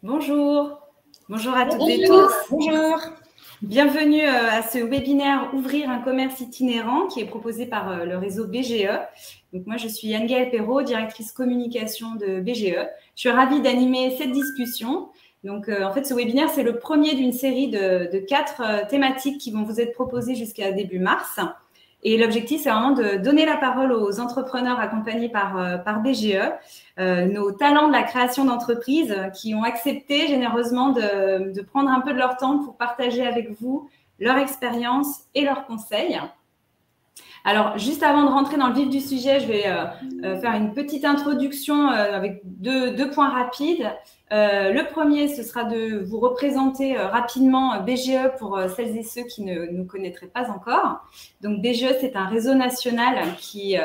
Bonjour, bonjour à toutes et tous. Bonjour. Bienvenue à ce webinaire Ouvrir un commerce itinérant qui est proposé par le réseau BGE. Donc moi, je suis Anne-Gaëlle Perrault, directrice communication de BGE. Je suis ravie d'animer cette discussion. Donc en fait, ce webinaire, c'est le premier d'une série de 4 thématiques qui vont vous être proposées jusqu'à début mars. Et l'objectif, c'est vraiment de donner la parole aux entrepreneurs accompagnés par BGE, nos talents de la création d'entreprise qui ont accepté généreusement de prendre un peu de leur temps pour partager avec vous leur expérience et leurs conseils. Alors, juste avant de rentrer dans le vif du sujet, je vais faire une petite introduction avec deux points rapides. Le premier, ce sera de vous représenter rapidement BGE pour celles et ceux qui ne nous connaîtraient pas encore. Donc, BGE, c'est un réseau national qui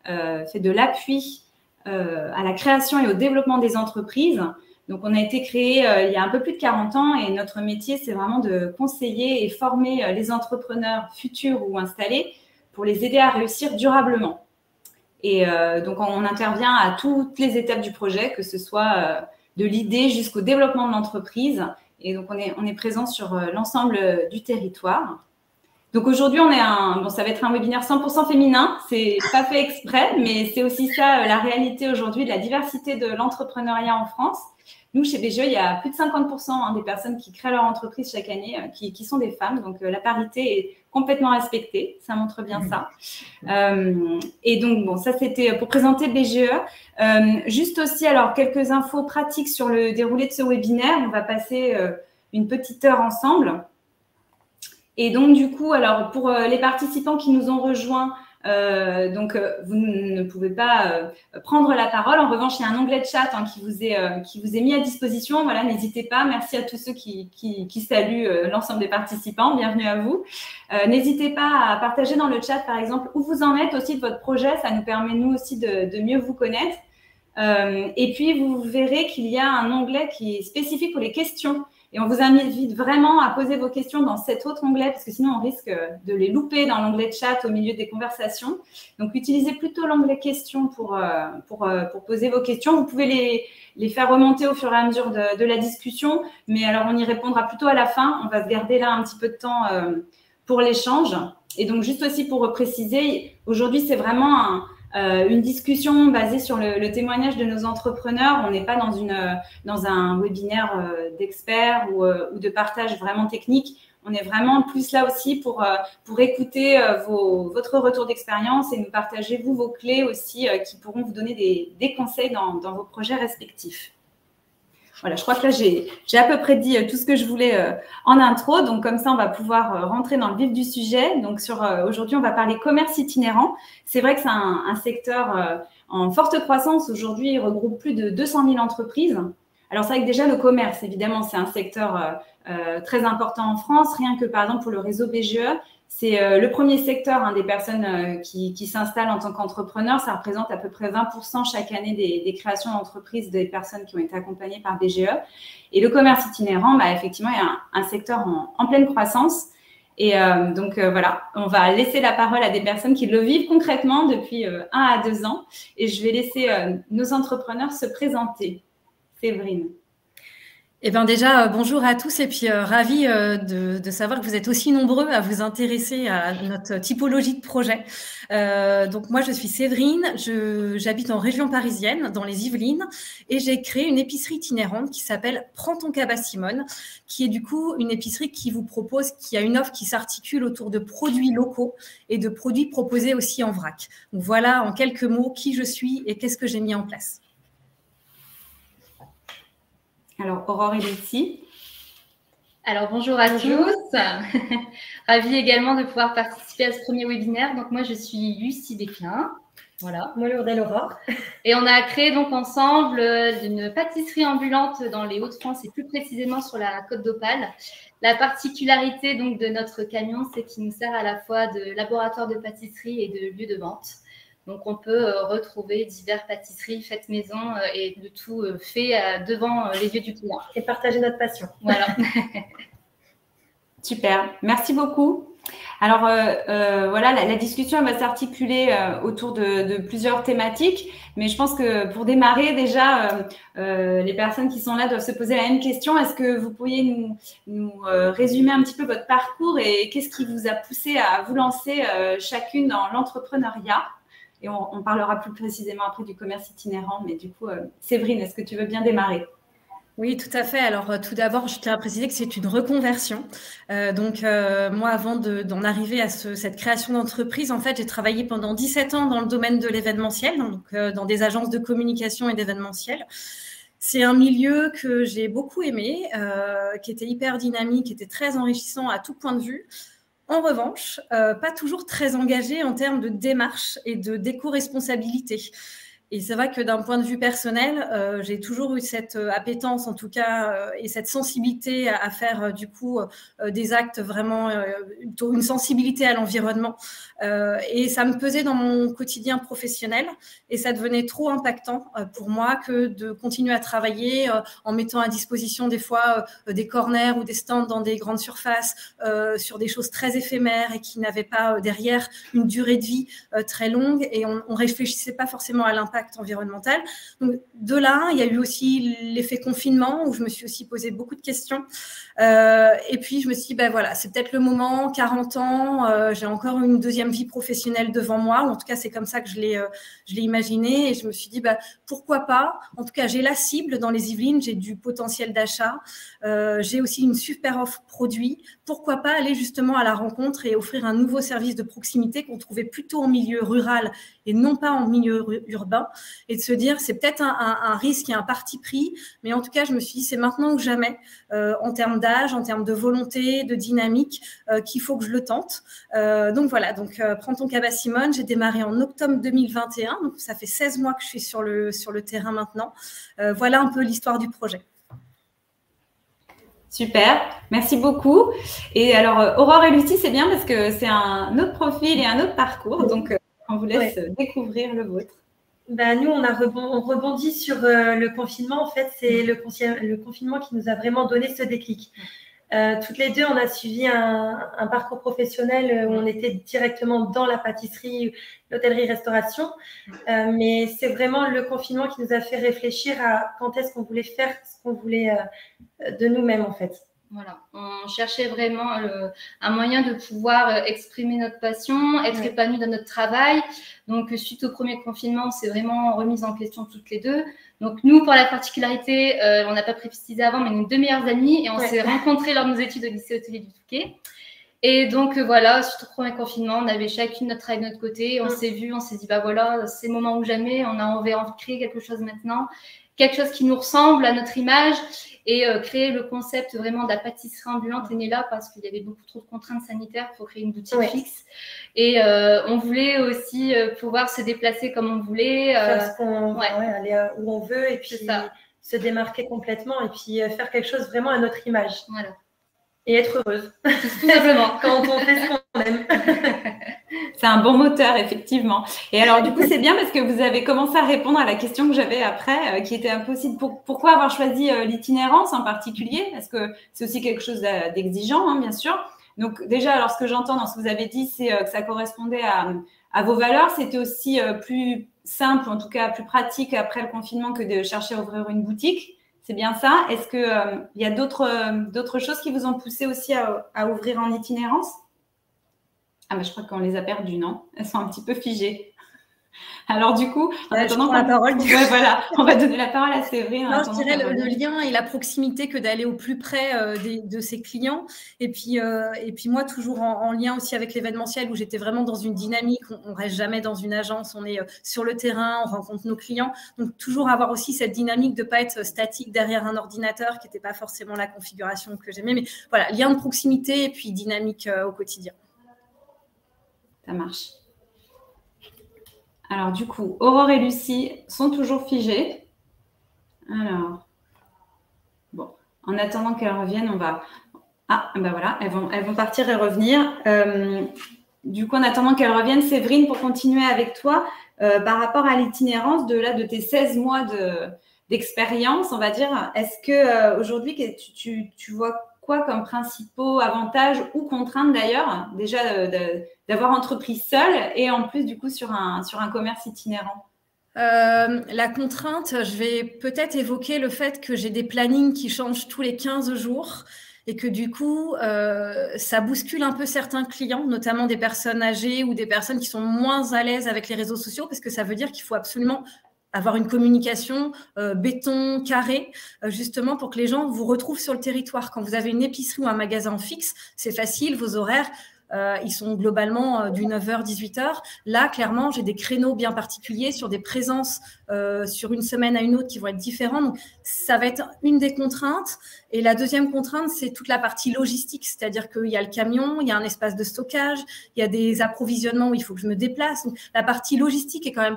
fait de l'appui à la création et au développement des entreprises. Donc, on a été créé il y a un peu plus de 40 ans et notre métier, c'est vraiment de conseiller et former les entrepreneurs futurs ou installés pour les aider à réussir durablement. Et donc, on intervient à toutes les étapes du projet, que ce soit de l'idée jusqu'au développement de l'entreprise. Et donc, on est présent sur l'ensemble du territoire. Donc, aujourd'hui, ça va être un webinaire 100% féminin. C'est pas fait exprès, mais c'est aussi ça la réalité aujourd'hui de la diversité de l'entrepreneuriat en France. Nous, chez BGE, il y a plus de 50% des personnes qui créent leur entreprise chaque année qui sont des femmes. Donc, la parité est complètement respectée. Ça montre bien ça. Et donc, bon, ça, c'était pour présenter BGE. Juste aussi, alors, quelques infos pratiques sur le déroulé de ce webinaire. On va passer une petite heure ensemble. Et donc, du coup, alors, pour les participants qui nous ont rejoints, vous ne pouvez pas prendre la parole. En revanche, il y a un onglet de chat qui vous est mis à disposition. Voilà, n'hésitez pas. Merci à tous ceux qui saluent l'ensemble des participants. Bienvenue à vous. N'hésitez pas à partager dans le chat, par exemple, où vous en êtes aussi de votre projet. Ça nous permet, nous aussi, de mieux vous connaître. Et puis, vous verrez qu'il y a un onglet qui est spécifique pour les questions. Et on vous invite vraiment à poser vos questions dans cet autre onglet parce que sinon, on risque de les louper dans l'onglet de chat au milieu des conversations. Donc, utilisez plutôt l'onglet questions pour poser vos questions. Vous pouvez les faire remonter au fur et à mesure de la discussion. Mais alors, on y répondra plutôt à la fin. On va se garder là un petit peu de temps pour l'échange. Et donc, juste aussi pour préciser, aujourd'hui, c'est vraiment une discussion basée sur le témoignage de nos entrepreneurs. On n'est pas dans un webinaire d'experts ou de partage vraiment technique. On est vraiment plus là aussi pour écouter votre retour d'expérience et nous partager, vous, vos clés aussi qui pourront vous donner des conseils dans vos projets respectifs. Voilà, je crois que là, j'ai à peu près dit tout ce que je voulais en intro. Donc, comme ça, on va pouvoir rentrer dans le vif du sujet. Donc, aujourd'hui, on va parler commerce itinérant. C'est vrai que c'est un secteur en forte croissance. Aujourd'hui, il regroupe plus de 200 000 entreprises. Alors, c'est vrai que déjà, le commerce, évidemment, c'est un secteur très important en France. Rien que, par exemple, pour le réseau BGE, c'est le premier secteur des personnes qui s'installent en tant qu'entrepreneurs. Ça représente à peu près 20% chaque année des créations d'entreprises des personnes qui ont été accompagnées par BGE. Et le commerce itinérant, effectivement, est un secteur en pleine croissance. Et voilà, on va laisser la parole à des personnes qui le vivent concrètement depuis 1 à 2 ans. Et je vais laisser nos entrepreneurs se présenter. Séverine. Eh bien déjà, bonjour à tous et puis ravie de savoir que vous êtes aussi nombreux à vous intéresser à notre typologie de projet. Donc moi, je suis Séverine, j'habite en région parisienne, dans les Yvelines, et j'ai créé une épicerie itinérante qui s'appelle Prends ton cabas Simone, qui est du coup une épicerie qui a une offre qui s'articule autour de produits locaux et de produits proposés aussi en vrac. Donc voilà, en quelques mots, qui je suis et qu'est-ce que j'ai mis en place. Alors, Aurore et Lucie. Alors, bonjour à tous. Ravie également de pouvoir participer à ce premier webinaire. Donc, moi, je suis Lucie Desclins. Voilà. Moi, Lourdel Aurore. Et on a créé donc ensemble une pâtisserie ambulante dans les Hauts-de-France et plus précisément sur la Côte d'Opale. La particularité donc de notre camion, c'est qu'il nous sert à la fois de laboratoire de pâtisserie et de lieu de vente. Donc, on peut retrouver diverses pâtisseries faites maison et le tout fait devant les yeux du client. Et partager notre passion. Voilà. Super. Merci beaucoup. Alors, voilà, la discussion elle va s'articuler autour de plusieurs thématiques, mais je pense que pour démarrer, déjà, les personnes qui sont là doivent se poser la même question. Est-ce que vous pourriez nous résumer un petit peu votre parcours et qu'est-ce qui vous a poussé à vous lancer chacune dans l'entrepreneuriat? Et on parlera plus précisément après du commerce itinérant, mais du coup, Séverine, est-ce que tu veux bien démarrer? Oui, tout à fait. Alors, tout d'abord, je tiens à préciser que c'est une reconversion. Moi, avant d'en arriver à cette création d'entreprise, en fait, j'ai travaillé pendant 17 ans dans le domaine de l'événementiel, donc dans des agences de communication et d'événementiel. C'est un milieu que j'ai beaucoup aimé, qui était hyper dynamique, qui était très enrichissant à tout point de vue. En revanche, pas toujours très engagé en termes de démarche et d'éco-responsabilité. Et c'est vrai que d'un point de vue personnel, j'ai toujours eu cette appétence, en tout cas, et cette sensibilité à faire du coup des actes vraiment, une sensibilité à l'environnement. Et ça me pesait dans mon quotidien professionnel et ça devenait trop impactant pour moi que de continuer à travailler en mettant à disposition des fois des corners ou des stands dans des grandes surfaces sur des choses très éphémères et qui n'avaient pas derrière une durée de vie très longue et on réfléchissait pas forcément à l'impact environnemental. Donc, de là, il y a eu aussi l'effet confinement où je me suis aussi posé beaucoup de questions. Et puis, je me suis dit, ben voilà, c'est peut-être le moment, 40 ans, j'ai encore une deuxième vie professionnelle devant moi. En tout cas, c'est comme ça que je l'ai imaginé. Et je me suis dit, ben, pourquoi pas? En tout cas, j'ai la cible dans les Yvelines, j'ai du potentiel d'achat. J'ai aussi une super offre produit. Pourquoi pas aller justement à la rencontre et offrir un nouveau service de proximité qu'on trouvait plutôt en milieu rural et non pas en milieu urbain, et de se dire c'est peut-être un risque et un parti pris, mais en tout cas je me suis dit c'est maintenant ou jamais en termes d'âge, en termes de volonté, de dynamique, qu'il faut que je le tente. Donc voilà, Prends ton cabas Simone, j'ai démarré en octobre 2021, donc ça fait 16 mois que je suis sur le terrain maintenant. Voilà un peu l'histoire du projet. Super, merci beaucoup. Et alors, Aurore et Lucie, c'est bien parce que c'est un autre profil et un autre parcours. Donc, on vous laisse découvrir le vôtre. Ben, nous, on rebondit sur le confinement. En fait, c'est le confinement qui nous a vraiment donné ce déclic. Toutes les deux, on a suivi un parcours professionnel où on était directement dans la pâtisserie, l'hôtellerie-restauration. Mais c'est vraiment le confinement qui nous a fait réfléchir à quand est-ce qu'on voulait faire ce qu'on voulait de nous-mêmes, en fait. Voilà, on cherchait vraiment un moyen de pouvoir exprimer notre passion, être épanoui dans notre travail. Donc, suite au premier confinement, on s'est vraiment remise en question toutes les deux. Donc, nous, pour la particularité, on n'a pas précisé avant, mais nos deux meilleures amies, et on s'est rencontrées lors de nos études au lycée hôtelier du Touquet. Et donc, voilà, suite au premier confinement, on avait chacune notre travail de notre côté. On s'est vu, on s'est dit, bah voilà, c'est le moment ou jamais. On a envie de créer quelque chose maintenant, quelque chose qui nous ressemble à notre image. Et créer le concept vraiment de la pâtisserie ambulante est né là parce qu'il y avait beaucoup trop de contraintes sanitaires pour créer une boutique fixe. Et on voulait aussi pouvoir se déplacer comme on voulait. Faire aller où on veut et puis se démarquer complètement et puis faire quelque chose vraiment à notre image. Voilà. Et être heureuse. Tout simplement. Quand on fait ce qu'on aime. C'est un bon moteur, effectivement. Et alors, du coup, c'est bien parce que vous avez commencé à répondre à la question que j'avais après, qui était impossible. Pourquoi avoir choisi l'itinérance en particulier? Parce que c'est aussi quelque chose d'exigeant, hein, bien sûr. Donc, déjà, alors, ce que j'entends dans ce que vous avez dit, c'est que ça correspondait à vos valeurs. C'était aussi plus simple, en tout cas plus pratique après le confinement que de chercher à ouvrir une boutique. C'est bien ça. Est-ce qu'il y a d'autres choses qui vous ont poussé aussi à ouvrir en itinérance? Ah, mais je crois qu'on les a perdues, non? Elles sont un petit peu figées. Alors, du coup, en attendant la parole. Voilà, on va donner la parole à Séverine. Non, je dirais le lien et la proximité que d'aller au plus près de ses clients. Et puis moi, toujours en lien aussi avec l'événementiel où j'étais vraiment dans une dynamique. On reste jamais dans une agence, on est sur le terrain, on rencontre nos clients. Donc, toujours avoir aussi cette dynamique de ne pas être statique derrière un ordinateur qui n'était pas forcément la configuration que j'aimais. Mais voilà, lien de proximité et puis dynamique au quotidien. Ça marche. Alors, du coup, Aurore et Lucie sont toujours figées. Alors, bon, en attendant qu'elles reviennent, on va… Ah, ben voilà, elles vont partir et revenir. Du coup, en attendant qu'elles reviennent, Séverine, pour continuer avec toi, par rapport à l'itinérance de tes 16 mois d'expérience, on va dire, est-ce qu'aujourd'hui, tu vois quoi comme principaux avantages ou contraintes d'ailleurs, déjà d'avoir entrepris seul et en plus du coup sur un commerce itinérant? La contrainte, je vais peut-être évoquer le fait que j'ai des plannings qui changent tous les 15 jours et que du coup, ça bouscule un peu certains clients, notamment des personnes âgées ou des personnes qui sont moins à l'aise avec les réseaux sociaux, parce que ça veut dire qu'il faut absolument avoir une communication béton, carré, justement pour que les gens vous retrouvent sur le territoire. Quand vous avez une épicerie ou un magasin fixe, c'est facile, vos horaires, ils sont globalement du 9h, 18h. Là, clairement, j'ai des créneaux bien particuliers sur des présences sur une semaine à une autre qui vont être différents. Donc, ça va être une des contraintes. Et la deuxième contrainte, c'est toute la partie logistique, c'est-à-dire qu'il y a le camion, il y a un espace de stockage, il y a des approvisionnements où il faut que je me déplace. Donc, la partie logistique est quand même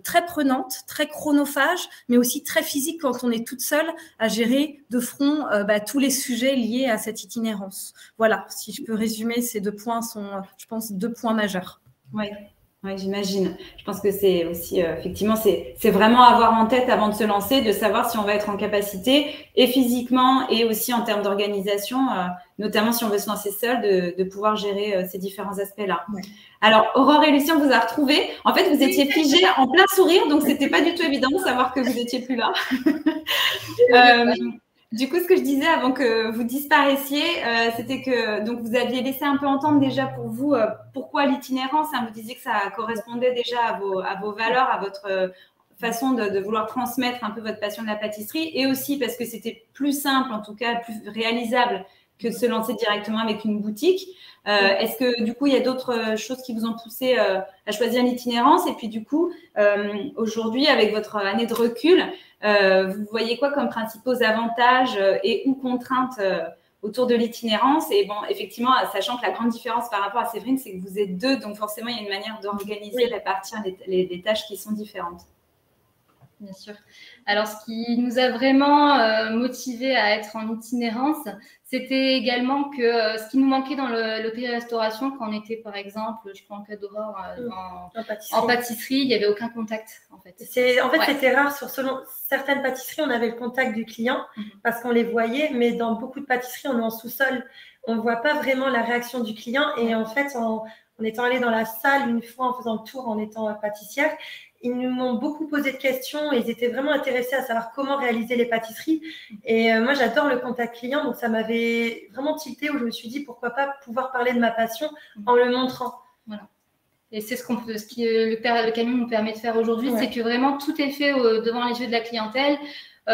très prenante, très chronophage, mais aussi très physique quand on est toute seule à gérer de front tous les sujets liés à cette itinérance. Voilà, si je peux résumer, ces 2 points sont, je pense, 2 points majeurs. Oui. Oui, j'imagine. Je pense que c'est aussi, effectivement, c'est vraiment avoir en tête avant de se lancer, de savoir si on va être en capacité, et physiquement, et aussi en termes d'organisation, notamment si on veut se lancer seul, de pouvoir gérer ces différents aspects-là. Ouais. Alors, Aurore et Lucien, on vous a retrouvés. En fait, vous étiez figés en plein sourire, donc c'était pas du tout évident de savoir que vous étiez plus là. Du coup, ce que je disais avant que vous disparaissiez, c'était que donc vous aviez laissé un peu entendre déjà pour vous pourquoi l'itinérance. Hein, vous disiez que ça correspondait déjà à vos valeurs, à votre façon de vouloir transmettre un peu votre passion de la pâtisserie, et aussi parce que c'était plus simple, en tout cas plus réalisable que de se lancer directement avec une boutique. Est-ce que du coup, il y a d'autres choses qui vous ont poussé à choisir l'itinérance? Et puis du coup, aujourd'hui, avec votre année de recul, vous voyez quoi comme principaux avantages et ou contraintes autour de l'itinérance? Et bon, effectivement, sachant que la grande différence par rapport à Séverine, c'est que vous êtes 2, donc forcément, il y a une manière d'organiser, répartir les tâches qui sont différentes. Bien sûr. Alors, ce qui nous a vraiment motivés à être en itinérance, c'était également que ce qui nous manquait dans l'hôtellerie-restauration, quand on était, par exemple, je prends le cas d'Aurore, en pâtisserie, il n'y avait aucun contact, en fait. C'était rare. Selon certaines pâtisseries, on avait le contact du client parce qu'on les voyait, mais dans beaucoup de pâtisseries, on est en sous-sol. On ne voit pas vraiment la réaction du client. Et en fait, en étant allé dans la salle une fois, en faisant le tour, en étant pâtissière, ils nous ont beaucoup posé de questions et ils étaient vraiment intéressés à savoir comment réaliser les pâtisseries. Et moi, j'adore le contact client, donc ça m'avait vraiment tilté où je me suis dit pourquoi pas pouvoir parler de ma passion en le montrant. Voilà. Et c'est ce que le camion nous permet de faire aujourd'hui, c'est que vraiment tout est fait devant les yeux de la clientèle.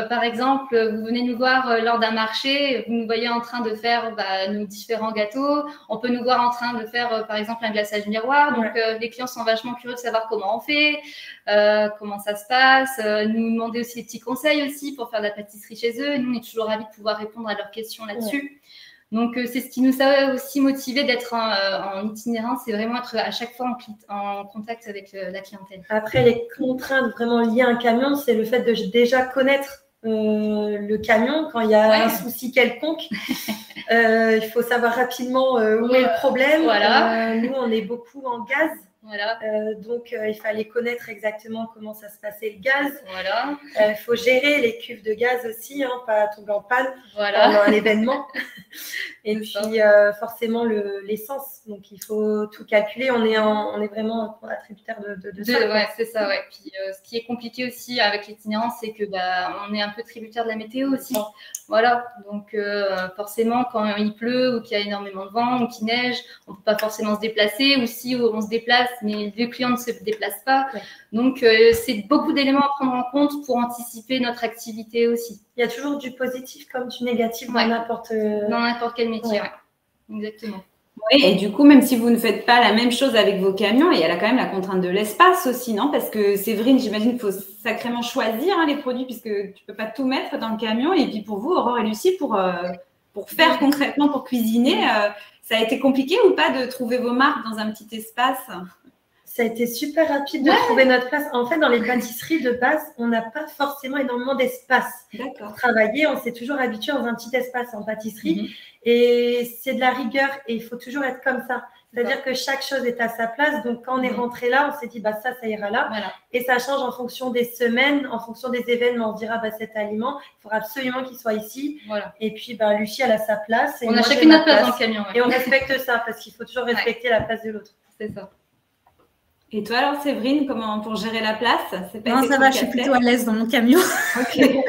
Par exemple, vous venez nous voir lors d'un marché, vous nous voyez en train de faire nos différents gâteaux. On peut nous voir en train de faire, par exemple, un glaçage miroir. Donc, les clients sont vachement curieux de savoir comment on fait, comment ça se passe. Nous demander aussi des petits conseils aussi pour faire de la pâtisserie chez eux. Nous, on est toujours ravis de pouvoir répondre à leurs questions là-dessus. Donc, c'est ce qui nous a aussi motivé d'être en itinérance, c'est vraiment être à chaque fois en contact avec la clientèle. Après, les contraintes vraiment liées à un camion, c'est le fait de déjà connaître le camion quand il y a un souci quelconque. Il faut savoir rapidement où est le problème. Voilà. Nous, on est beaucoup en gaz. Voilà. Donc, il fallait connaître exactement comment ça se passait le gaz. Voilà. Il faut gérer les cuves de gaz aussi, pas tomber en panne pendant un événement. Et puis, forcément, l'essence. Donc, il faut tout calculer. On est vraiment attributaire de ça. Ouais, c'est ça, ouais. Puis, ce qui est compliqué aussi avec l'itinérance, c'est que on est un peu tributaire de la météo aussi. Voilà. Donc, forcément, quand il pleut ou qu'il y a énormément de vent ou qu'il neige, on ne peut pas forcément se déplacer. Ou si on se déplace, mais le client ne se déplace pas. Ouais. Donc, c'est beaucoup d'éléments à prendre en compte pour anticiper notre activité aussi. Il y a toujours du positif comme du négatif dans n'importe quel métier. Exactement. Oui, et du coup, même si vous ne faites pas la même chose avec vos camions, il y a quand même la contrainte de l'espace aussi, non? Parce que Séverine, j'imagine qu'il faut sacrément choisir les produits puisque tu ne peux pas tout mettre dans le camion. Et puis pour vous, Aurore et Lucie, pour faire concrètement, pour cuisiner, ça a été compliqué ou pas de trouver vos marques dans un petit espace? Ça a été super rapide de trouver notre place. En fait, dans les pâtisseries de base, on n'a pas forcément énormément d'espace pour travailler. On s'est toujours habitué dans un petit espace en pâtisserie. Et c'est de la rigueur et il faut toujours être comme ça. C'est-à-dire que chaque chose est à sa place. Donc, quand on est rentré là, on s'est dit, bah, ça ira là. Voilà. Et ça change en fonction des semaines, en fonction des événements. On se dira, bah, cet aliment, il faudra absolument qu'il soit ici. Voilà. Et puis, bah, Lucie, elle a sa place. Et On moi, a j'ai chacune ma notre place dans le camion. Ouais. Et on respecte ça parce qu'il faut toujours respecter la place de l'autre. C'est ça. Et toi alors, Séverine, comment pour gérer la place? Non, ça va, je suis plutôt à l'aise dans mon camion. Okay.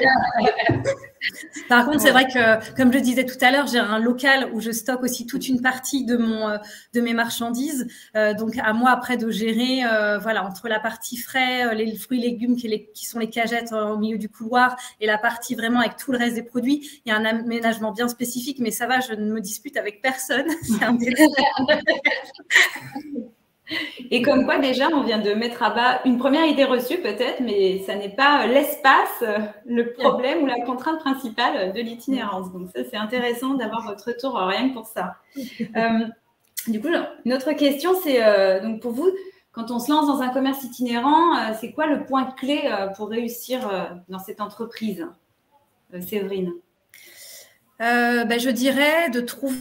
Par contre, c'est vrai que, comme je disais tout à l'heure, j'ai un local où je stocke aussi toute une partie de mes marchandises. Donc, à moi après de gérer, voilà, entre la partie frais, les fruits et légumes qui sont les cagettes au milieu du couloir et la partie vraiment avec tout le reste des produits. Il y a un aménagement bien spécifique, mais ça va, je ne me dispute avec personne. C'est un Et comme quoi, déjà, on vient de mettre à bas une première idée reçue peut-être, mais ça n'est pas l'espace, le problème ou la contrainte principale de l'itinérance. Donc ça, c'est intéressant d'avoir votre retour rien que pour ça. Du coup, une autre question, c'est donc pour vous, quand on se lance dans un commerce itinérant, c'est quoi le point clé pour réussir dans cette entreprise, Séverine? Je dirais de trouver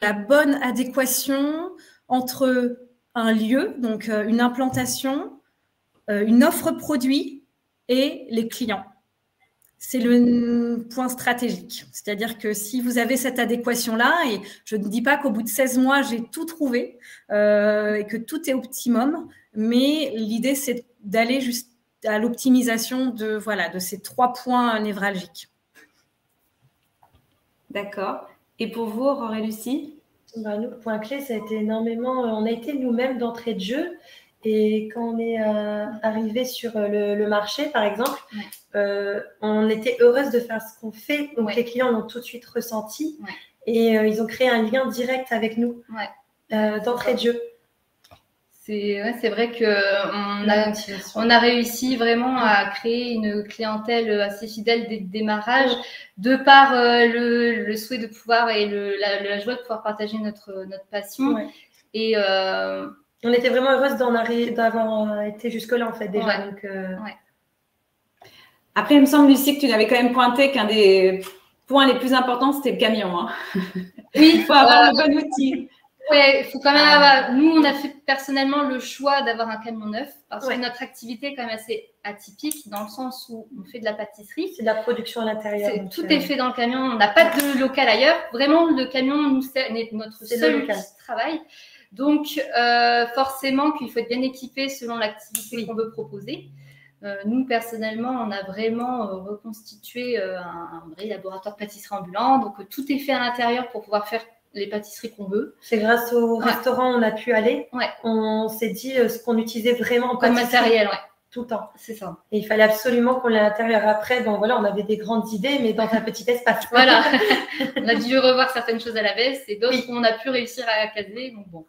la bonne adéquation entre un lieu, donc une implantation, une offre produit et les clients. C'est le point stratégique. C'est-à-dire que si vous avez cette adéquation-là, et je ne dis pas qu'au bout de 16 mois, j'ai tout trouvé et que tout est optimum, mais l'idée, c'est d'aller juste à l'optimisation de ces 3 points névralgiques. D'accord. Et pour vous, Aurore et Lucie? Nous, le point clé, ça a été énormément. On a été nous-mêmes d'entrée de jeu. Et quand on est arrivé sur le marché, par exemple, on était heureuse de faire ce qu'on fait. Donc, les clients l'ont tout de suite ressenti. Et ils ont créé un lien direct avec nous d'entrée de jeu. C'est vrai qu'on a réussi vraiment à créer une clientèle assez fidèle dès le démarrage, de par le souhait de pouvoir et la joie de pouvoir partager notre passion. Et on était vraiment heureuse d'avoir été jusque-là, en fait, déjà. Donc, Après, il me semble, Lucie, que tu avais quand même pointé qu'un des points les plus importants, c'était le camion. Hein. Oui, il faut avoir le bon outil. Oui, il faut quand même avoir. Nous, on a fait personnellement le choix d'avoir un camion neuf parce que notre activité est quand même assez atypique dans le sens où on fait de la pâtisserie. C'est de la production à l'intérieur. Tout est fait dans le camion. On n'a pas de local ailleurs. Vraiment, le camion est notre seul travail. Donc, forcément qu'il faut être bien équipé selon l'activité qu'on veut proposer. Nous, personnellement, on a vraiment reconstitué un vrai laboratoire de pâtisserie ambulant. Donc, tout est fait à l'intérieur pour pouvoir faire les pâtisseries qu'on veut. C'est grâce au restaurant où on a pu aller. On s'est dit ce qu'on utilisait vraiment comme matériel, tout le temps. C'est ça. Et il fallait absolument qu'on l'ait à l'intérieur. Après, bon voilà, on avait des grandes idées, mais dans un petit espace. Voilà. On a dû revoir certaines choses à la baisse et d'autres qu'on a pu réussir à caser. Donc bon.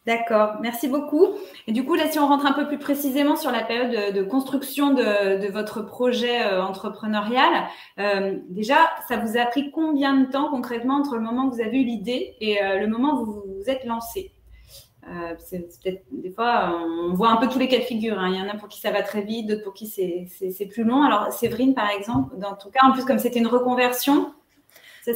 D'accord, merci beaucoup. Et du coup, là, si on rentre un peu plus précisément sur la période de construction de votre projet entrepreneurial, déjà, ça vous a pris combien de temps concrètement entre le moment où vous avez eu l'idée et le moment où vous vous êtes lancé? C'est peut-être des fois, on voit un peu tous les cas de figure. Hein. Il y en a pour qui ça va très vite, d'autres pour qui c'est plus long. Alors, Séverine, par exemple, dans ton cas, en plus, comme c'était une reconversion,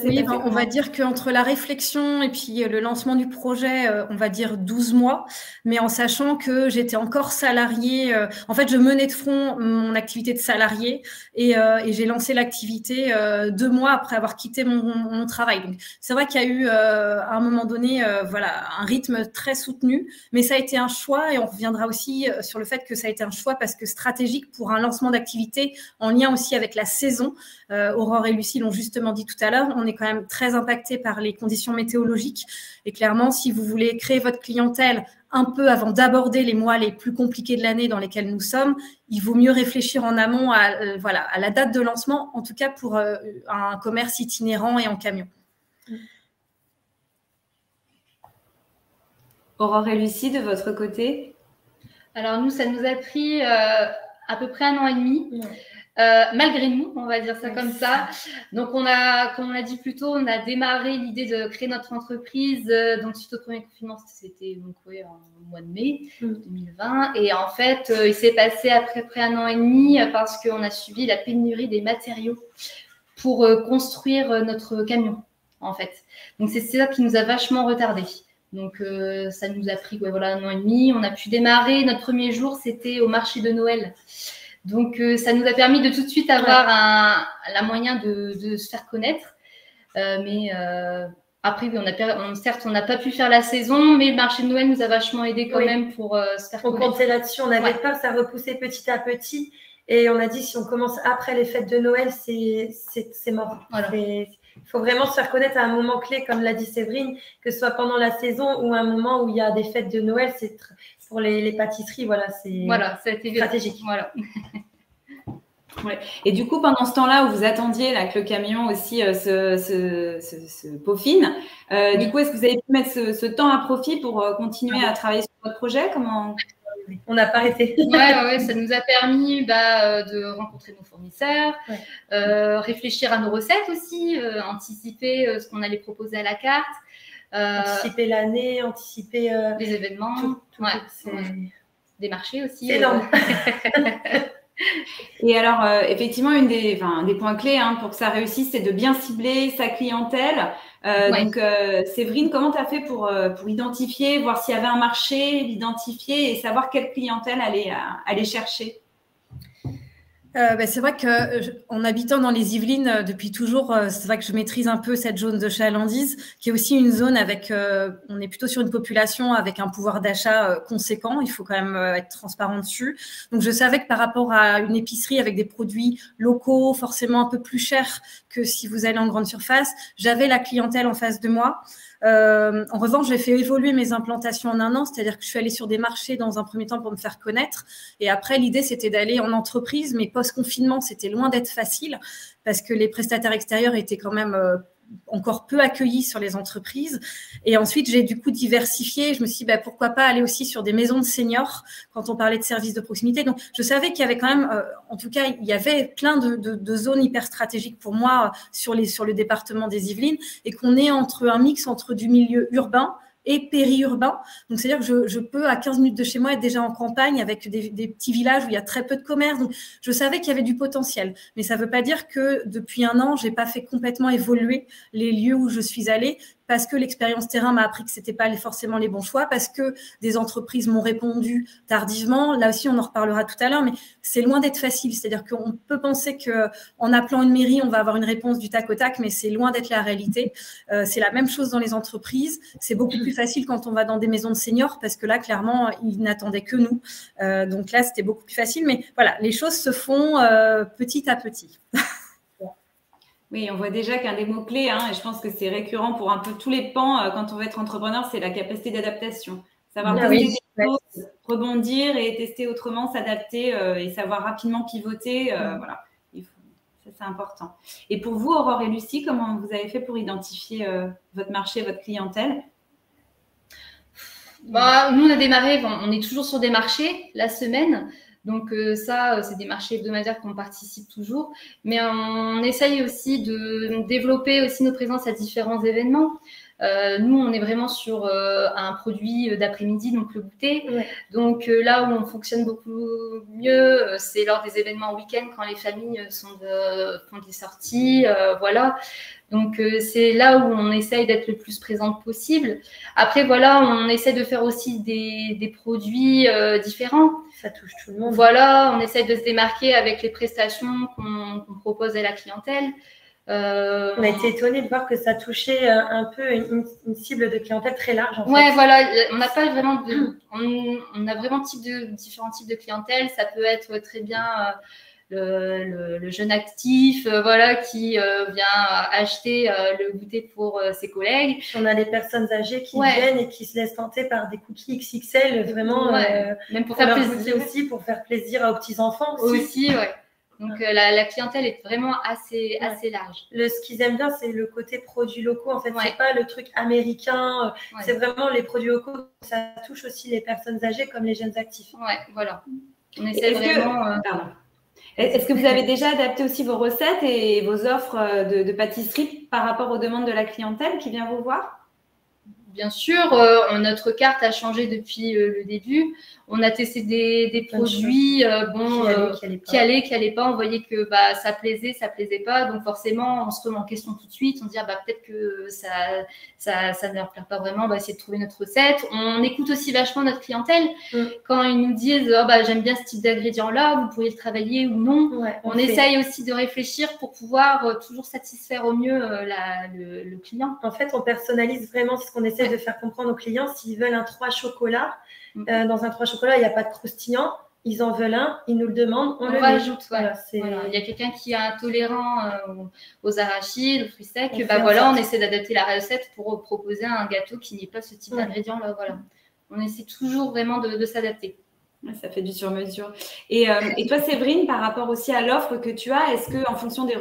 oui, on va dire qu'entre la réflexion et puis le lancement du projet, on va dire 12 mois, mais en sachant que j'étais encore salariée. En fait, je menais de front mon activité de salariée et j'ai lancé l'activité 2 mois après avoir quitté mon travail. Donc, c'est vrai qu'il y a eu à un moment donné un rythme très soutenu, mais ça a été un choix et on reviendra aussi sur le fait que ça a été un choix parce que stratégique pour un lancement d'activité en lien aussi avec la saison. Aurore et Lucie l'ont justement dit tout à l'heure, on est quand même très impacté par les conditions météorologiques et clairement, si vous voulez créer votre clientèle un peu avant d'aborder les mois les plus compliqués de l'année dans lesquels nous sommes, il vaut mieux réfléchir en amont à la date de lancement, en tout cas pour un commerce itinérant et en camion. Aurore et Lucie, de votre côté? Alors nous, ça nous a pris à peu près 1 an et demi. Malgré nous, on va dire ça comme ça. Donc, comme on l'a dit plus tôt, on a démarré l'idée de créer notre entreprise. Donc, suite au premier confinement, c'était en mois de mai 2020. Et en fait, il s'est passé à peu près 1 an et demi parce qu'on a subi la pénurie des matériaux pour construire notre camion. en fait. Donc, c'est ça qui nous a vachement retardé. Donc, ça nous a pris 1 an et demi. On a pu démarrer. Notre premier jour, c'était au marché de Noël. Donc, ça nous a permis de tout de suite avoir la moyen de se faire connaître. Mais après, oui, certes, on n'a pas pu faire la saison, mais le marché de Noël nous a vachement aidé quand même pour se faire connaître. On comptait là-dessus. On avait peur, ça repoussait petit à petit. Et on a dit, si on commence après les fêtes de Noël, c'est mort. Voilà. Il faut vraiment se faire connaître à un moment clé, comme l'a dit Séverine, que ce soit pendant la saison ou un moment où il y a des fêtes de Noël. C'est pour les pâtisseries, c'est stratégique. Voilà. Ouais. Et du coup, pendant ce temps-là où vous attendiez là, que le camion aussi se peaufine, du coup, est-ce que vous avez pu mettre ce temps à profit pour continuer à travailler sur votre projet? Comment... On n'a pas arrêté. Ouais, ça nous a permis de rencontrer nos fournisseurs, réfléchir à nos recettes aussi, anticiper ce qu'on allait proposer à la carte. Anticiper l'année, anticiper les événements, des marchés aussi. C'est énorme. Et alors, effectivement, des points clés pour que ça réussisse, c'est de bien cibler sa clientèle. Donc, Séverine, comment tu as fait pour identifier, voir s'il y avait un marché, l'identifier et savoir quelle clientèle aller chercher? C'est vrai qu'en habitant dans les Yvelines depuis toujours, c'est vrai que je maîtrise un peu cette zone de chalandise, qui est aussi une zone avec, on est plutôt sur une population avec un pouvoir d'achat conséquent. Il faut quand même être transparent dessus. Donc, je savais que par rapport à une épicerie avec des produits locaux, forcément un peu plus chers que si vous allez en grande surface, j'avais la clientèle en face de moi. En revanche, j'ai fait évoluer mes implantations en 1 an, c'est-à-dire que je suis allée sur des marchés dans un premier temps pour me faire connaître. Et après, l'idée, c'était d'aller en entreprise, mais post-confinement, c'était loin d'être facile parce que les prestataires extérieurs étaient quand même encore peu accueillis sur les entreprises. Et ensuite, j'ai du coup diversifié. Je me suis dit, pourquoi pas aller aussi sur des maisons de seniors quand on parlait de services de proximité. Donc, je savais qu'il y avait quand même, en tout cas, il y avait plein de zones hyper stratégiques pour moi sur le département des Yvelines et qu'on est un mix entre du milieu urbain et périurbain. Donc, c'est-à-dire que je peux, à 15 minutes de chez moi, être déjà en campagne avec des petits villages où il y a très peu de commerce. Donc, je savais qu'il y avait du potentiel. Mais ça ne veut pas dire que depuis 1 an, je n'ai pas fait complètement évoluer les lieux où je suis allée parce que l'expérience terrain m'a appris que ce n'était pas forcément les bons choix, parce que des entreprises m'ont répondu tardivement. Là aussi, on en reparlera tout à l'heure, mais c'est loin d'être facile. C'est-à-dire qu'on peut penser qu'en appelant une mairie, on va avoir une réponse du tac au tac, mais c'est loin d'être la réalité. C'est la même chose dans les entreprises. C'est beaucoup plus facile quand on va dans des maisons de seniors, parce que là, clairement, ils n'attendaient que nous. Donc là, c'était beaucoup plus facile. Mais voilà, les choses se font petit à petit. Oui, on voit déjà qu'un des mots-clés, et je pense que c'est récurrent pour un peu tous les pans quand on veut être entrepreneur, c'est la capacité d'adaptation. Savoir tester des choses, rebondir et tester autrement, s'adapter et savoir rapidement pivoter. Voilà, ça c'est important. Et pour vous, Aurore et Lucie, comment vous avez fait pour identifier votre marché, votre clientèle? Nous, on a démarré, on est toujours sur des marchés la semaine. Donc ça, c'est des marchés hebdomadaires qu'on participe toujours. Mais on essaye aussi de développer aussi nos présences à différents événements. Nous, on est vraiment sur un produit d'après-midi, donc le goûter. Ouais. Donc là où on fonctionne beaucoup mieux, c'est lors des événements week-end quand les familles font des sorties. Voilà. Donc, c'est là où on essaye d'être le plus présente possible. Après, voilà, on essaie de faire aussi des produits différents. Ça touche tout le monde. Voilà, on essaie de se démarquer avec les prestations qu'on propose à la clientèle. On a été étonnés de voir que ça touchait un peu une cible de clientèle très large. En fait. Ouais, voilà, on n'a pas vraiment on a vraiment différents types de clientèle. Ça peut être très bien le jeune actif, voilà, qui vient acheter le goûter pour ses collègues. On a les personnes âgées qui viennent et qui se laissent tenter par des cookies XXL, vraiment, même pour faire plaisir aussi, pour faire plaisir aux petits enfants aussi. Ouais. Donc la clientèle est vraiment assez large. Ce qu'ils aiment bien, c'est le côté produits locaux. En fait, c'est pas le truc américain. C'est vraiment les produits locaux. Ça touche aussi les personnes âgées comme les jeunes actifs. Ouais, voilà. On essaie vraiment. Est-ce que vous avez déjà adapté aussi vos recettes et vos offres de pâtisserie par rapport aux demandes de la clientèle qui vient vous voir? bien sûr, notre carte a changé depuis le début. On a testé des produits qui allaient pas. On voyait que ça plaisait pas. Donc forcément, on se remet en question tout de suite. On se dit peut-être que ça ne leur plaît pas vraiment. On va essayer de trouver notre recette. On écoute aussi vachement notre clientèle. Quand ils nous disent j'aime bien ce type d'ingrédient-là, vous pourriez le travailler ou non. Ouais, on essaye aussi de réfléchir pour pouvoir toujours satisfaire au mieux le client. En fait, on personnalise vraiment ce qu'on essaie de faire comprendre aux clients. S'ils veulent un 3 chocolats, dans un 3 chocolats, il n'y a pas de croustillant. Ils en veulent un, ils nous le demandent, on le rajoute. Voilà. Il y a quelqu'un qui est intolérant aux arachides, aux fruits secs. On essaie d'adapter la recette pour proposer un gâteau qui n'ait pas ce type d'ingrédients-là. Voilà. On essaie toujours vraiment de s'adapter. Ça fait du sur-mesure. Et toi, Séverine, par rapport aussi à l'offre que tu as, est-ce que en fonction des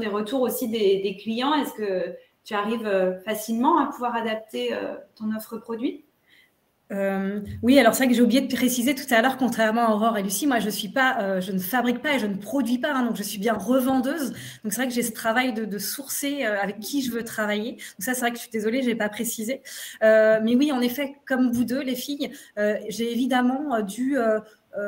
retours aussi des clients, est-ce que tu arrives facilement à pouvoir adapter ton offre produit? Oui, alors c'est vrai que j'ai oublié de préciser tout à l'heure, contrairement à Aurore et Lucie, moi je ne fabrique pas et je ne produis pas, donc je suis bien revendeuse. Donc c'est vrai que j'ai ce travail de sourcer avec qui je veux travailler. Donc ça, c'est vrai que je suis désolée, je n'ai pas précisé. Mais oui, en effet, comme vous deux, les filles, j'ai évidemment dû